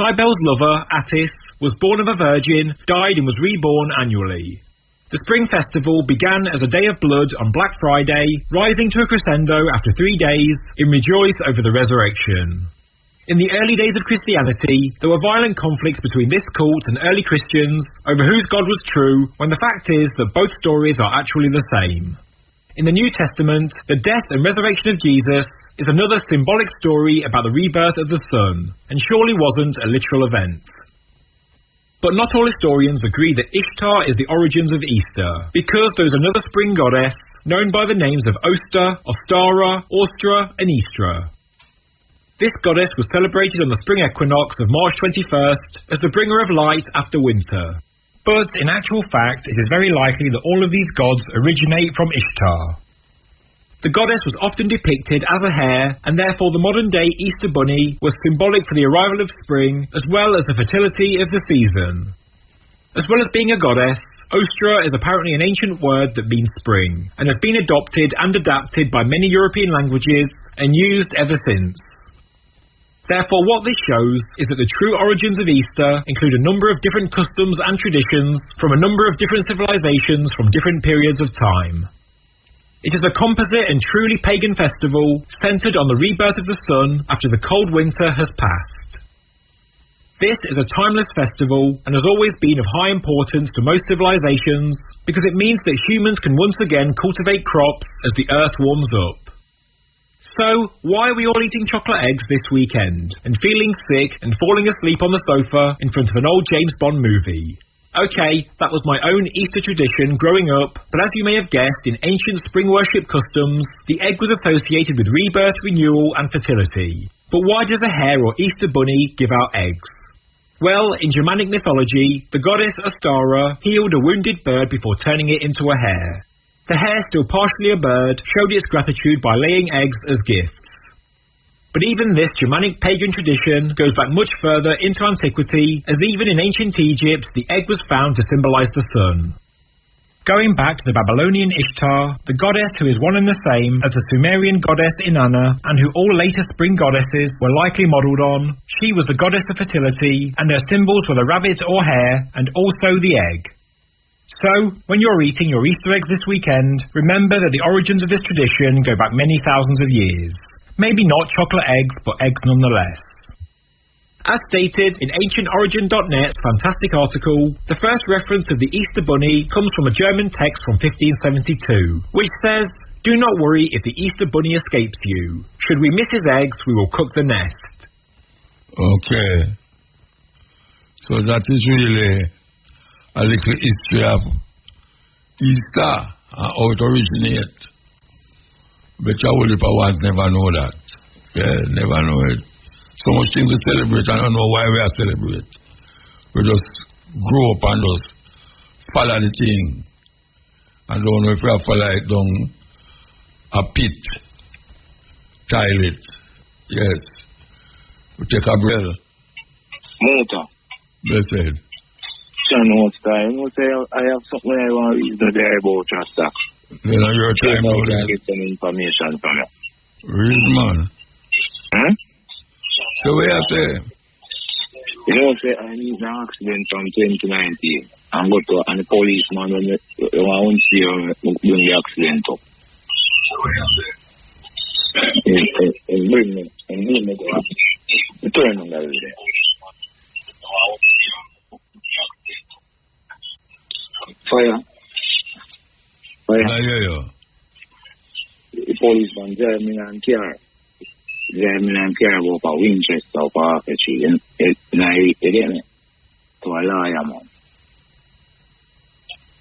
[SPEAKER 13] Cybele's lover, Attis, was born of a virgin, died and was reborn annually. The Spring Festival began as a day of blood on Black Friday, rising to a crescendo after 3 days in rejoice over the resurrection. In the early days of Christianity, there were violent conflicts between this cult and early Christians over whose God was true, when the fact is that both stories are actually the same. In the New Testament, the death and resurrection of Jesus is another symbolic story about the rebirth of the sun, and surely wasn't a literal event. But not all historians agree that Ishtar is the origins of Easter, because there is another spring goddess known by the names of Oster, Ostara, Austra, and Istra. This goddess was celebrated on the spring equinox of March 21st as the bringer of light after winter. But in actual fact, it is very likely that all of these gods originate from Ishtar. The goddess was often depicted as a hare, and therefore the modern-day Easter bunny was symbolic for the arrival of spring, as well as the fertility of the season. As well as being a goddess, Ostra is apparently an ancient word that means spring, and has been adopted and adapted by many European languages, and used ever since. Therefore, what this shows is that the true origins of Easter include a number of different customs and traditions from a number of different civilizations from different periods of time. It is a composite and truly pagan festival centered on the rebirth of the sun after the cold winter has passed. This is a timeless festival and has always been of high importance to most civilizations because it means that humans can once again cultivate crops as the earth warms up. So, why are we all eating chocolate eggs this weekend, and feeling sick and falling asleep on the sofa in front of an old James Bond movie? Okay, that was my own Easter tradition growing up, but as you may have guessed, in ancient spring worship customs, the egg was associated with rebirth, renewal and fertility. But why does a hare or Easter bunny give out eggs? Well, in Germanic mythology, the goddess Ostara healed a wounded bird before turning it into a hare. The hare, still partially a bird, showed its gratitude by laying eggs as gifts. But even this Germanic pagan tradition goes back much further into antiquity, as even in ancient Egypt, the egg was found to symbolize the sun. Going back to the Babylonian Ishtar, the goddess who is one and the same as the Sumerian goddess Inanna, and who all later spring goddesses were likely modelled on, she was the goddess of fertility, and her symbols were the rabbit or hare, and also the egg. So, when you're eating your Easter eggs this weekend, remember that the origins of this tradition go back many thousands of years. Maybe not chocolate eggs, but eggs nonetheless. As stated in AncientOrigin.net's fantastic article, the first reference of the Easter Bunny comes from a German text from 1572, which says, "Do not worry if the Easter Bunny escapes you. Should we miss his eggs, we will cook the nest."
[SPEAKER 1] Okay. So that is really a little history of Easter and how it originates. But I would if I was never know that. Yeah, never know it. So much things to celebrate and I don't know why we are celebrate. We just grow up and just follow the thing. I don't know if we have follow it down a pit, toilet. Yes. We take a breath.
[SPEAKER 10] Muta.
[SPEAKER 1] Blessed.
[SPEAKER 10] I have something I want to read today about your stock.
[SPEAKER 1] Then your time out there.
[SPEAKER 10] Get some information from you.
[SPEAKER 1] Read, man. So what you say?
[SPEAKER 10] You know, say I need an accident from 2019. And go to and the policeman when you want to see you bring the accident up. He bring me go up. Turn on that there. Fire.
[SPEAKER 1] I hear you.
[SPEAKER 10] The policeman drive me and car. Drive me and car go for Winchester or for Archie. And I get me to a lawyer, man.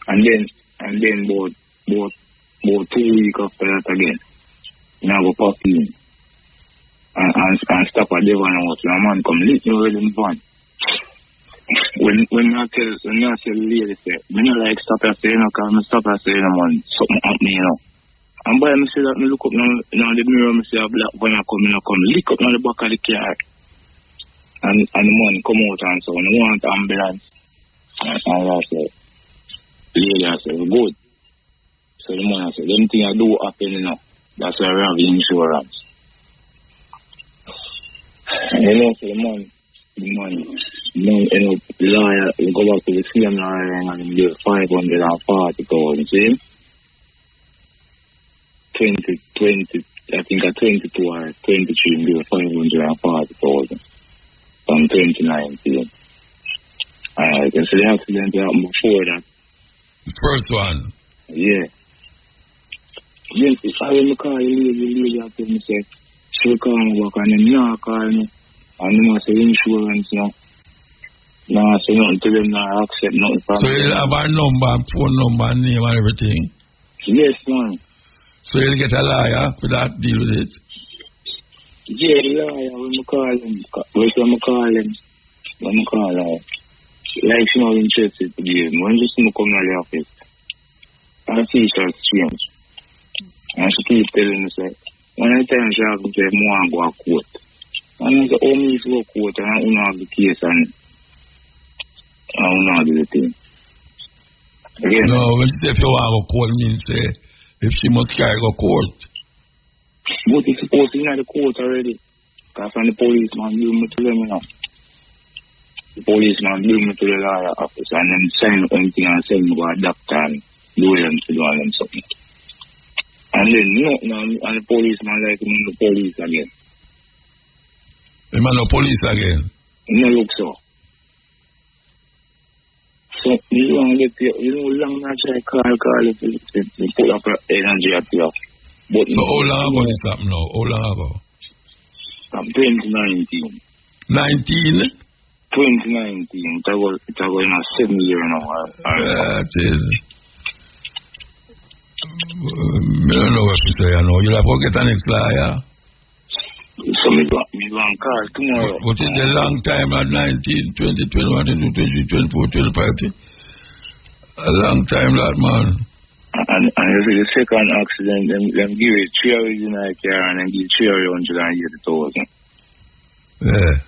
[SPEAKER 10] And then about 2 weeks after that again, I go pop in and stop at the van house. And a man come lift me with him van. When I tell the lady, say, I don't like stop and say, because I stop and say, man, something happening, you know. And by me say that, I look up now the mirror, I see a black van come, lick up on the back of the car. And the man come out and so, I want ambulance. And I say, the lady I say, good. So the man I say, them things I do happen, you know. That's why we have insurance. And you know, so the man, the lawyer, he go back to the same lawyer and he give 540,000, see? 20, I think at 22 or 23, he give 540,000 from 2019. I can see the accident happened before that.
[SPEAKER 1] The first one?
[SPEAKER 10] Yeah. Yes, if I will call the lady after me say, she will call me back and then now call me. And then I say insurance now. Now I say nothing to them, now I accept nothing from them.
[SPEAKER 1] So you have a number, phone number, name and everything?
[SPEAKER 10] Yes, man.
[SPEAKER 1] So you'll get a lawyer for that, deal with it?
[SPEAKER 10] Yeah, the lawyer, when I call him, like, she's not interested to give him. When just come to the office, I see she's strange. And she keeps telling me, say, when I tell her she has to say, more and go to court. And I say, oh, me is go to court, and I don't have the case, and I don't know the thing. Again,
[SPEAKER 1] no, when she say if you want to go court, means say, if she must carry go court.
[SPEAKER 10] But it's supposed to be in the court already. Because the policeman bring me to them, you know. The policeman bring me to the lawyer office and then sign up anything and send me to a doctor and do them to do them something. And then, and the policeman like him in the police again.
[SPEAKER 1] Him and the police again?
[SPEAKER 10] No look so. So, you don't get long I try call if you put up energy at you. But
[SPEAKER 1] so how long ago this happened now? How long ago?
[SPEAKER 10] From 2019.
[SPEAKER 1] 19?
[SPEAKER 10] 2019. It was in a 7 year now.
[SPEAKER 1] I don't know what to say, I know. You'll have to get an ex-lawyer.
[SPEAKER 10] So me go and call tomorrow.
[SPEAKER 1] But it's a long time at 19, 20, 21, 22, 23, 24, 25. A long time, that man.
[SPEAKER 10] And you see the second accident, them give it 3 hours in a car and then give 380,000.
[SPEAKER 1] Yeah.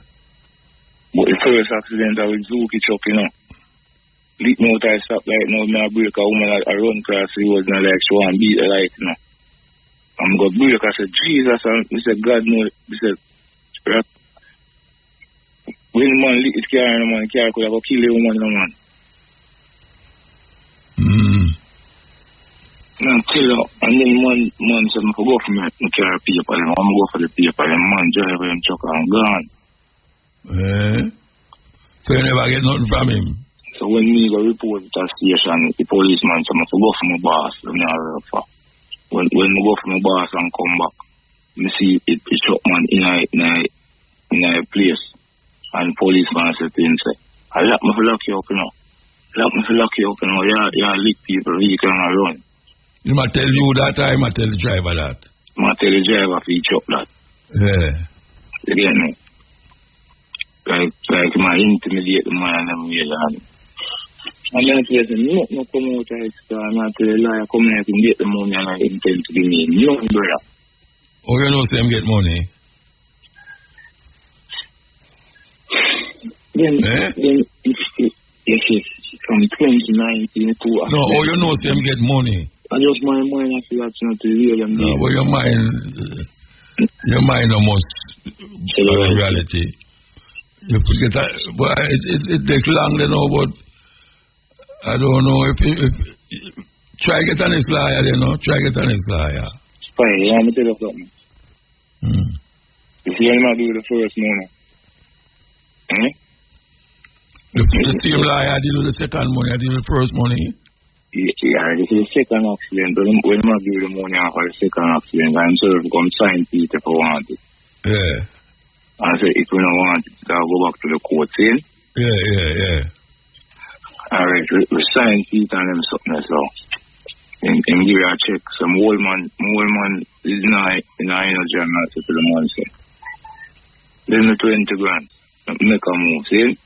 [SPEAKER 10] But the first accident I was Zuki truck, you know. Leak me out I stop like now, me I break a woman I run across the road and like she want to beat the light, you know. I'm going to break, I said, Jesus, and I said, God no, I said, when the man leak his car and the man car could have go kill the woman, no man. And then man said, I go for my car paper, and I'm go for the paper, and man drive him truck and gone.
[SPEAKER 1] So you never get nothing from him?
[SPEAKER 10] So when me go report at the station, the policeman said, I go for my boss, and when I go for my boss and come back, I see it truck man in a place, and the policeman said to him, I lock me for lock you up, you know. Yeah, lick people, he can run.
[SPEAKER 1] He might tell you that, or he might tell the driver that?
[SPEAKER 10] He might tell the driver if he chop that.
[SPEAKER 1] Yeah.
[SPEAKER 10] You get me? Like my intimidate the man and me, and then he says, no come out of his car, and I tell the lawyer, come here and get the money, and I intend to give me no brother.
[SPEAKER 1] Oh, you know him get money?
[SPEAKER 10] Then if from 2019 to...
[SPEAKER 1] No, oh, you know him get money?
[SPEAKER 10] I just my mind I feel that's not real.
[SPEAKER 1] No, but your mind almost reality. You forget that, but it takes long, you know, but I don't know if try get an ex-lawyer, you know, lawyer.
[SPEAKER 10] Fine, let me tell you something. You see what I do the first morning?
[SPEAKER 1] The same lawyer did the second money, I did the first money.
[SPEAKER 10] Yeah, this is the second accident. When I give the money for the second accident, I'm sure to come sign Peter for want it.
[SPEAKER 1] Yeah.
[SPEAKER 10] I say, if we don't want it, I'll go back to the court, see?
[SPEAKER 1] Yeah.
[SPEAKER 10] Alright, we sign Peter and them something as well. And give you a check. Some old man is not in our energy and not to the man say. Then the 20 grand. Make a move, see?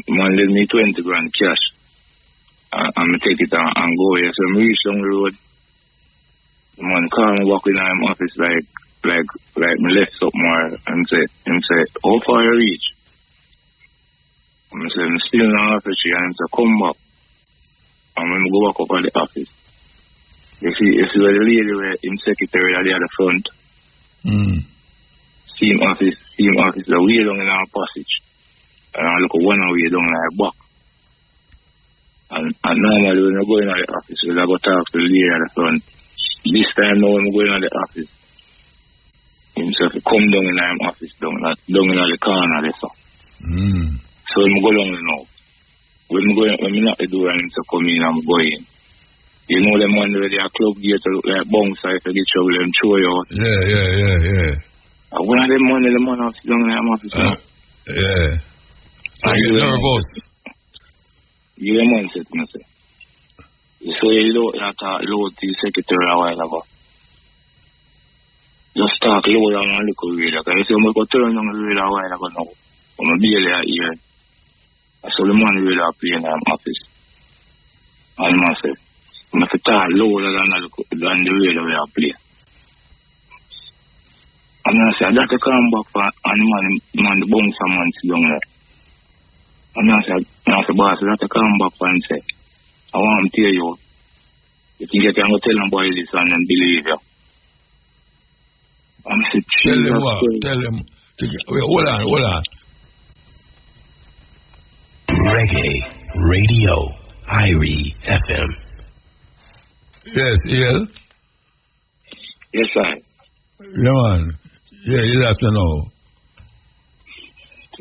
[SPEAKER 10] Man, let me 20 grand cash. And I take it and go here. So I reach down the road. Man, call me walk in my office like me left somewhere and say, how far you reach? And I say, I'm still in the office here, and say, come back. And when I go back up at the office, you see where the lady where in secretary at the front. Same office, the way down in our passage. And I look one way down like back. And normally when I go in the office, I go talk to the lady at the front. This time now when I go in the office, himself come down in my office, down in the corner there, so. So when I go down now, when I knock the door and himself come in, I'm going. You know them one where they are club gate to look like bouncer if you get trouble and throw you out.
[SPEAKER 1] Yeah.
[SPEAKER 10] And one of them money, the man office down in my office now.
[SPEAKER 1] Yeah. So you get nervous?
[SPEAKER 10] You a man said to me, say. So you load the secretary a while ago. talk lower on a little radio. Because you see, I'm going to turn on the radio a while ago now. I'm going to barely hear. So the money radio play in my office. And I say, I'm going to talk lower than the radio we play. And I say, I got to come back for and man the bounce a man sit down there. And I say, boss, I got to come back for and say, I want to tell you, you think you can go tell them boy this and then believe you. I'm saying,
[SPEAKER 1] tell them what? Tell them. Wait, hold on.
[SPEAKER 14] Reggae Radio, Irie FM.
[SPEAKER 1] Yes, Ian?
[SPEAKER 10] Yes, sir.
[SPEAKER 1] Yeah, man. Yeah, you have to know.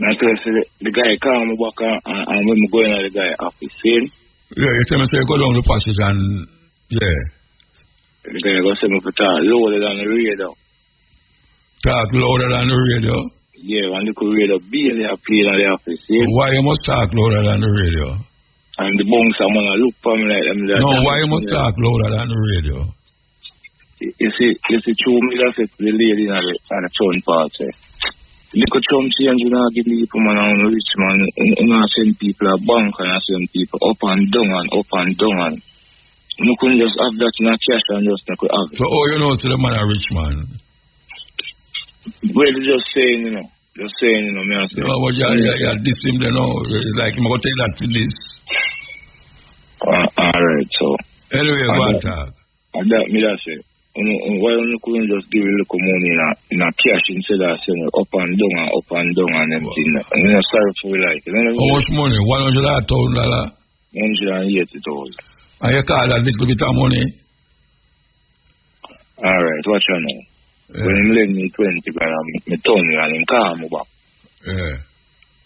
[SPEAKER 10] I tell the guy called me back and when we go in the guy office, see?
[SPEAKER 1] Yeah, you tell me say go down the passage and yeah.
[SPEAKER 10] The guy go say me to talk louder than the radio.
[SPEAKER 1] Talk louder than the radio?
[SPEAKER 10] Yeah, when the radio barely play in the office, see?
[SPEAKER 1] Why you must talk louder than the radio?
[SPEAKER 10] And the bouncer man look for me like them.
[SPEAKER 1] No, why you must talk louder than the radio?
[SPEAKER 10] You see, true me that's it, the lady in the front part, say. Look at Trump change, you know, give people man on rich man, you know, send people a bank and send people up and down and you couldn't just have that in a cash and just not have it.
[SPEAKER 1] So, you know, to the man a rich man?
[SPEAKER 10] Well, just saying, me I say.
[SPEAKER 1] No, but you're diss him, you know, it's like, I'm going to take that to this.
[SPEAKER 10] Alright, so.
[SPEAKER 1] Anyway, go on talk.
[SPEAKER 10] And that, me that say. Why you couldn't just give a little money in a cash instead of saying up and down and everything. And you're sorry for your life.
[SPEAKER 1] How much money? $100,000? $180,000. And you call that little bit of money?
[SPEAKER 10] Alright, watch you now. Yeah. When he lend me 20 grand, I turn you and he call me back.
[SPEAKER 1] Yeah.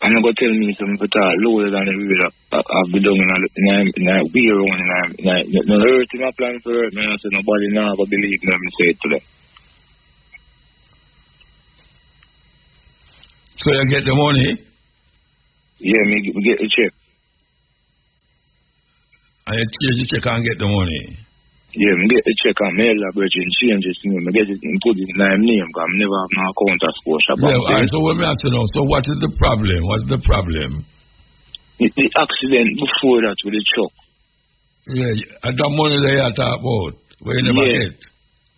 [SPEAKER 10] And he go tell me something for that lower than the real I've been doing in a weird one and no hurt in my plan for hurt, man. I said nobody now go believe me, I say it to them.
[SPEAKER 1] So you get the money?
[SPEAKER 10] Yeah, me get the check.
[SPEAKER 1] And you change the check and get the money?
[SPEAKER 10] Yeah, I get the check and mail the virgin change it to me. I get it and put it in my name because I never have no account at Scotia.
[SPEAKER 1] Yeah, all right, so what we have to know, so what is the problem? What's the problem?
[SPEAKER 10] The accident before that with the truck.
[SPEAKER 1] Yeah, and that money that you talk about, where you never get.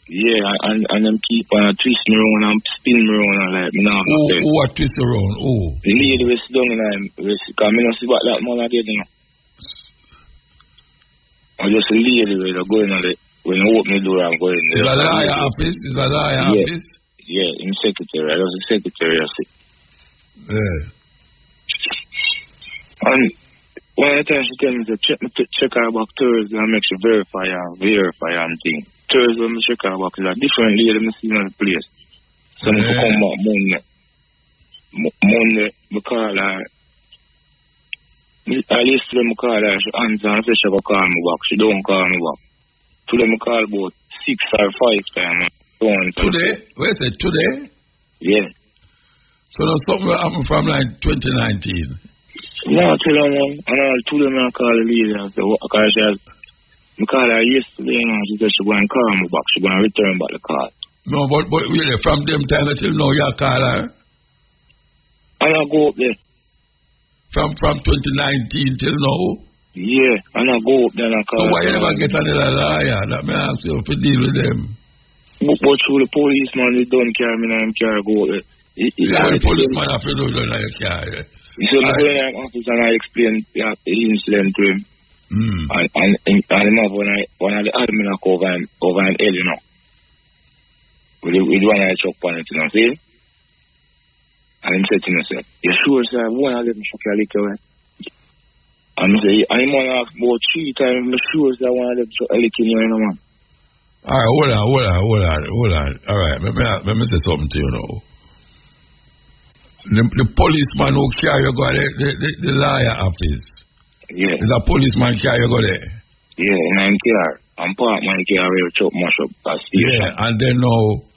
[SPEAKER 10] Yeah, and them keep on twisting around and spinning around and like, me now.
[SPEAKER 1] Who are twisting around? Who?
[SPEAKER 10] The lady was down and I'm, because I don't see what that money did, you know. I just a lady where they're going on it. When I open the door, I'm going there.
[SPEAKER 1] Is that the higher office? Office?
[SPEAKER 10] Yeah, in secretary. I was a secretary, I see.
[SPEAKER 1] Yeah.
[SPEAKER 10] And one time she tell me to check her back Thursday and make sure verify and thing. Thursday when I check her back, is a different lady I see in the place. So I come back Monday, I call her. I used to them call her, she answer and say she will call me back. She don't call me back. Today I call about 6 or 5 times.
[SPEAKER 1] Today? Wait a second, today?
[SPEAKER 10] Yeah.
[SPEAKER 1] So there's something happened from like 2019?
[SPEAKER 10] No, tell her one. And I'll tell them I call the lady and say, because I call her yesterday and she said she going to call me back. She going to return back the call.
[SPEAKER 1] No, but really, from them time until now, you call her?
[SPEAKER 10] And I go up there.
[SPEAKER 1] From 2019 till now?
[SPEAKER 10] Yeah, and I go up there and I call.
[SPEAKER 1] So why you never get another lawyer? That may ask you to deal with them.
[SPEAKER 10] But through the policeman, they don't carry me and carry go up there.
[SPEAKER 1] Yeah, the policeman have to do it like a car.
[SPEAKER 10] So I go in the office and I explain the incident to him. And when I the admin over an head, you know. With one eye chuck on it, you know, see? And he said to me, you sure, sir? One of them shook your liquor away. And I say, I'm going to ask about 3 times, I'm sure, sir, one of them shook your liquor away, man.
[SPEAKER 1] All right, hold on. All right, let me say something to you now. The policeman who carry you go there, the lawyer office.
[SPEAKER 10] Yeah.
[SPEAKER 1] The policeman carry you go there.
[SPEAKER 10] Yeah, in I'm car. I'm parked my car where you chop mash up at station.
[SPEAKER 1] Yeah, and then now,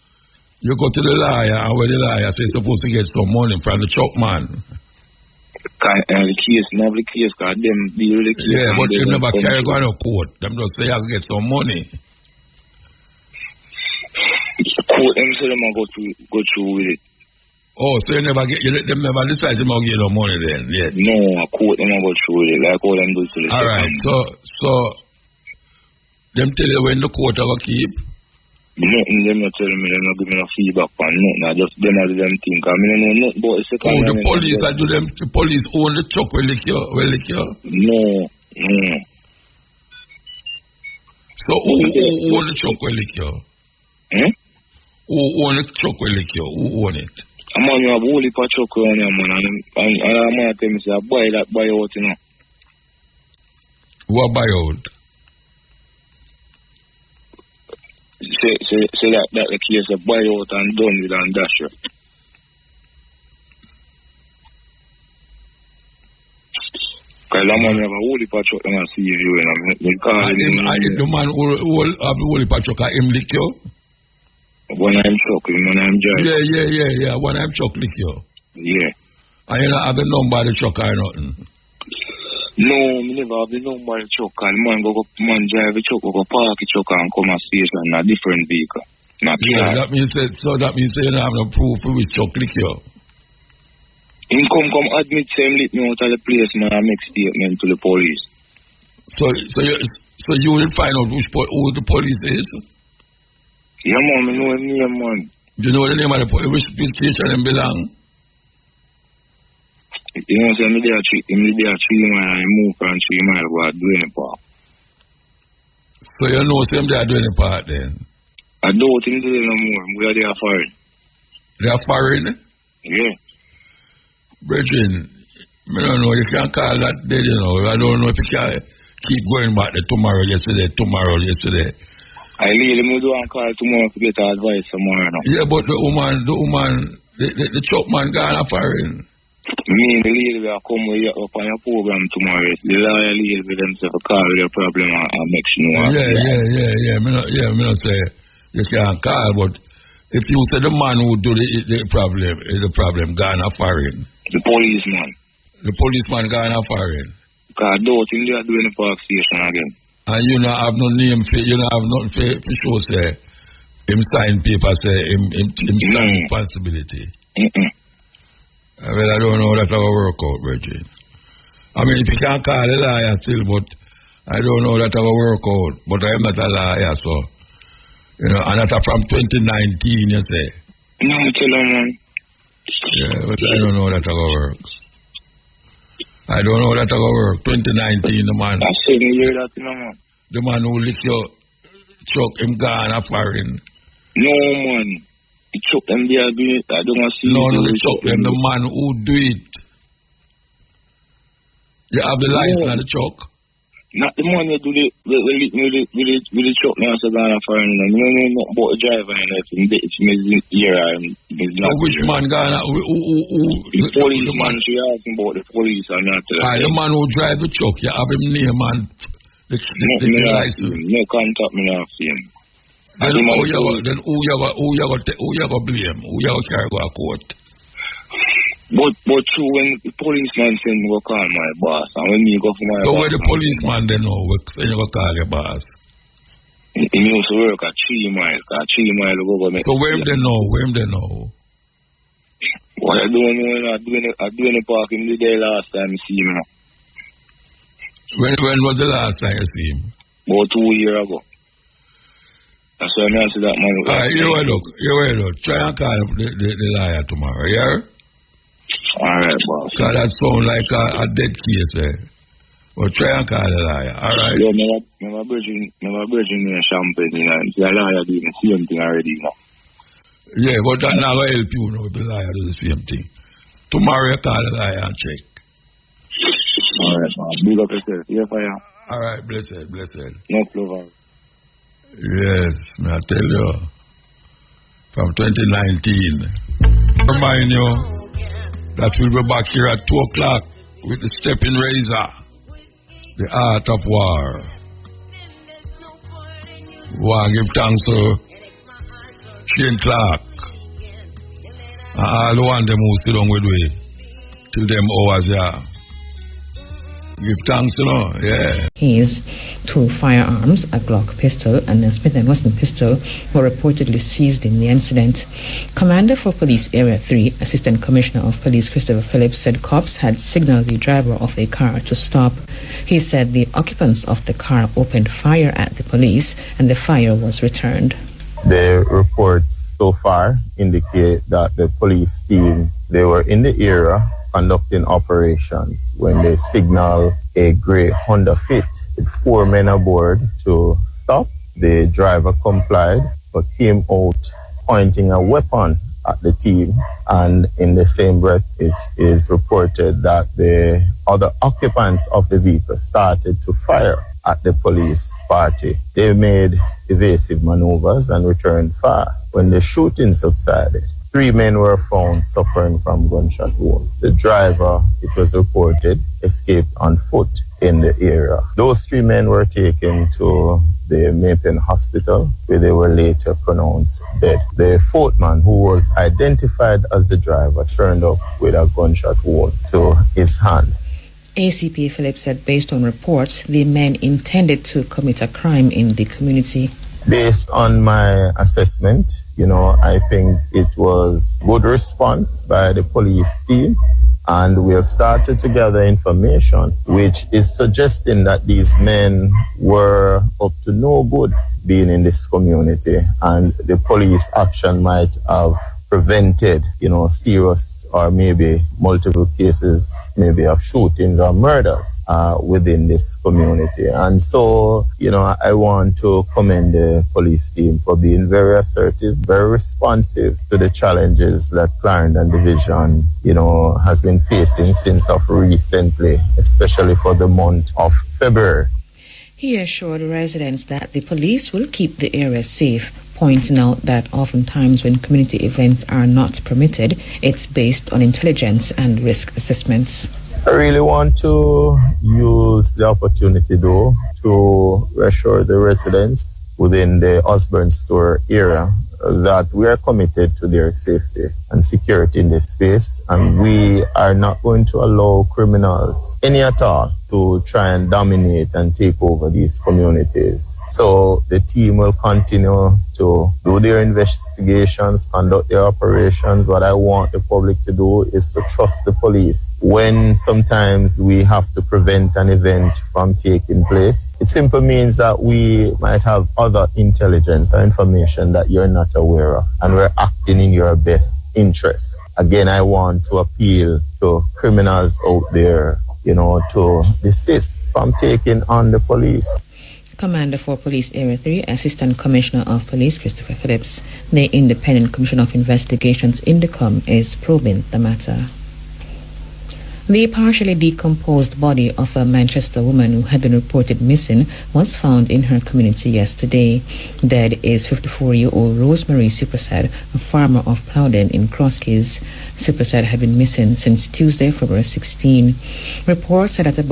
[SPEAKER 1] you go to the lawyer, and where the lawyer says you're supposed to get some money from the chop man.
[SPEAKER 10] And the case, never the case, because them deal with the case.
[SPEAKER 1] Yeah, but they never carry go to court. Them just say you have to get some money.
[SPEAKER 10] court them say them go through with it.
[SPEAKER 1] Oh, so them never decide to get no money then, yeah?
[SPEAKER 10] No, a court them go through with it, like all them do to the
[SPEAKER 1] Alright, so them tell you when the court will keep?
[SPEAKER 10] Nothing, them not telling me, them not give me no feedback on nothing, I just them as them think, I mean, I know nothing about the second.
[SPEAKER 1] Oh, the police, the police own the truck will lick you?
[SPEAKER 10] No.
[SPEAKER 1] So who own the truck will lick you? Who own the truck will lick you? Who own it?
[SPEAKER 10] A man, you have a whole heap of truck around here, man, and a man tell me, say, buy out, you know.
[SPEAKER 1] Who buy out?
[SPEAKER 10] Say that the case of buy out and done with and dash you. Because the man have a whole heap of truck and see you, you know.
[SPEAKER 1] The man who have the whole heap of truck, him lick you?
[SPEAKER 10] When I'm truck, when I'm drive.
[SPEAKER 1] Yeah. When I'm truck lick you?
[SPEAKER 10] Yeah.
[SPEAKER 1] And you don't have the number of the truck or nothing?
[SPEAKER 10] No, I never have the number of the truck. And man drive the truck, go park the truck and come and station in a different vehicle.
[SPEAKER 1] That means you don't have no proof for which truck lick you?
[SPEAKER 10] He come admit him lick me out of the place, man, and make statement to the police.
[SPEAKER 1] So you will find out who the police is?
[SPEAKER 10] Yeah, man, I know his name, man.
[SPEAKER 1] Do you know the name of the police? Which station them belong?
[SPEAKER 10] You know, so I'm there 3 miles, and I move from 3 miles, go out doing the park.
[SPEAKER 1] So you know them they are doing the part then?
[SPEAKER 10] I don't think they no more. We are there foreign.
[SPEAKER 1] They are foreign?
[SPEAKER 10] Yeah.
[SPEAKER 1] Brethren, I don't know, you can't call that dead, you know. I don't know if you can keep going back to tomorrow, yesterday. I really do and call tomorrow to get advice tomorrow now. Yeah, but the woman, the truck man gone a foreign.
[SPEAKER 10] Me and the lady will come with you up on your program tomorrow. The lawyer lady with themselves call with your problem and make sure you know.
[SPEAKER 1] Yeah. Me not say you can't call, but if you say the man who do the problem gone a foreign.
[SPEAKER 10] The policeman.
[SPEAKER 1] The policeman gone a foreign.
[SPEAKER 10] Because I don't think they are doing the park station again. And
[SPEAKER 1] you don't have no name for, you don't have nothing for sure say him sign paper say him sign responsibility. I mean, I don't know how that will work out, Bridget. I mean, if you can't call a liar still, but I don't know how that will work out. But I am not a liar, so you know, and that's from 2019, you say.
[SPEAKER 10] No, tell him, man.
[SPEAKER 1] Yeah, but I don't know how that will work. I don't know how that will work. 2019, the man.
[SPEAKER 10] I said you hear that, you know, man.
[SPEAKER 1] The man who lick your truck, him gone a foreign.
[SPEAKER 10] No, man. The truck them there doing it. I don't want to see
[SPEAKER 1] No, the truck them, the man who do it. You have the license on the truck?
[SPEAKER 10] Not the man who do with the truck now, so gone a foreign. You know nothing about the driver and it's me here and it's not.
[SPEAKER 1] So which man gone?
[SPEAKER 10] The policeman, she asking about the police and not
[SPEAKER 1] the man who drive the truck, you have him name and the license.
[SPEAKER 10] No contact me now see him.
[SPEAKER 1] Then who you go blame? Who you go carry go to court?
[SPEAKER 10] But true, when the policeman send me go call my boss, and when me go for my
[SPEAKER 1] boss. So where the policeman then know when you go call your boss?
[SPEAKER 10] He used to work at 3 miles. At 3 miles go make.
[SPEAKER 1] So where they know?
[SPEAKER 10] What I don't know, I doing the park in the day last time I see him now.
[SPEAKER 1] When was the last time you see him?
[SPEAKER 10] About 2 years ago. That's why I answer that man.
[SPEAKER 1] You look. Try and call the liar tomorrow, yeah?
[SPEAKER 10] Alright, boss.
[SPEAKER 1] So that sounds like a dead case, eh? But try and call the liar, alright?
[SPEAKER 10] Yeah, never bridging me a champagne, you know. The liar doing the same thing already, you know.
[SPEAKER 1] Yeah, but that now will help you know the liar do the same thing. Tomorrow you call the liar and check.
[SPEAKER 10] Alright, boss. Big up yourself. Yeah, fire.
[SPEAKER 1] Alright, blessed.
[SPEAKER 10] No clover.
[SPEAKER 1] Yes, I tell you. From 2019. Remind you that we'll be back here at 2 o'clock with the stepping razor, the art of war. Want to give thanks to Shane Clark and all the ones them who sit down with we till them hours, yeah. Give thanks, you know, yeah.
[SPEAKER 15] He's 2 firearms, a Glock pistol and a Smith & Wesson pistol, were reportedly seized in the incident. Commander for Police Area 3, Assistant Commissioner of Police Christopher Phillips, said cops had signaled the driver of a car to stop. He said the occupants of the car opened fire at the police and the fire was returned.
[SPEAKER 16] The reports so far indicate that the police team, they were in the area conducting operations when they signaled a grey Honda Fit with 4 men aboard to stop. The driver complied but came out pointing a weapon at the team, and in the same breath it is reported that the other occupants of the vehicle started to fire at the police party. They made evasive maneuvers and returned fire. When the shooting subsided, 3 men were found suffering from gunshot wounds. The driver, it was reported, escaped on foot in the area. Those 3 men were taken to the Mapen Hospital, where they were later pronounced dead. The 4th man, who was identified as the driver, turned up with a gunshot wound to his hand.
[SPEAKER 15] ACP Phillips said based on reports, the men intended to commit a crime in the community.
[SPEAKER 16] Based on my assessment, I think it was good response by the police team, and we have started to gather information which is suggesting that these men were up to no good being in this community, and the police action might have prevented, serious or maybe multiple cases, maybe of shootings or murders within this community. And so, I want to commend the police team for being very assertive, very responsive to the challenges that Clarendon Division, has been facing since of recently, especially for the month of February.
[SPEAKER 15] He assured residents that the police will keep the area safe, pointing out that oftentimes when community events are not permitted, it's based on intelligence and risk assessments.
[SPEAKER 16] I really want to use the opportunity, though, to reassure the residents within the Osborne Store area that we are committed to their safety and security in this space, and we are not going to allow criminals, any at all, to try and dominate and take over these communities. So the team will continue to do their investigations, conduct their operations. What I want the public to do is to trust the police. When sometimes we have to prevent an event from taking place, it simply means that we might have other intelligence or information that you're not aware of, and we're acting in your best interest. Again, I want to appeal to criminals out there, to desist from taking on the police.
[SPEAKER 15] Commander for Police Area 3, Assistant Commissioner of Police Christopher Phillips. The Independent Commission of Investigations, INDECOM, is probing the matter. The partially decomposed body of a Manchester woman who had been reported missing was found in her community yesterday. Dead is 54-year-old Rosemary Supersad, a farmer of Plowden in Crosskeys. Supersad had been missing since Tuesday, February 16. Reports said that about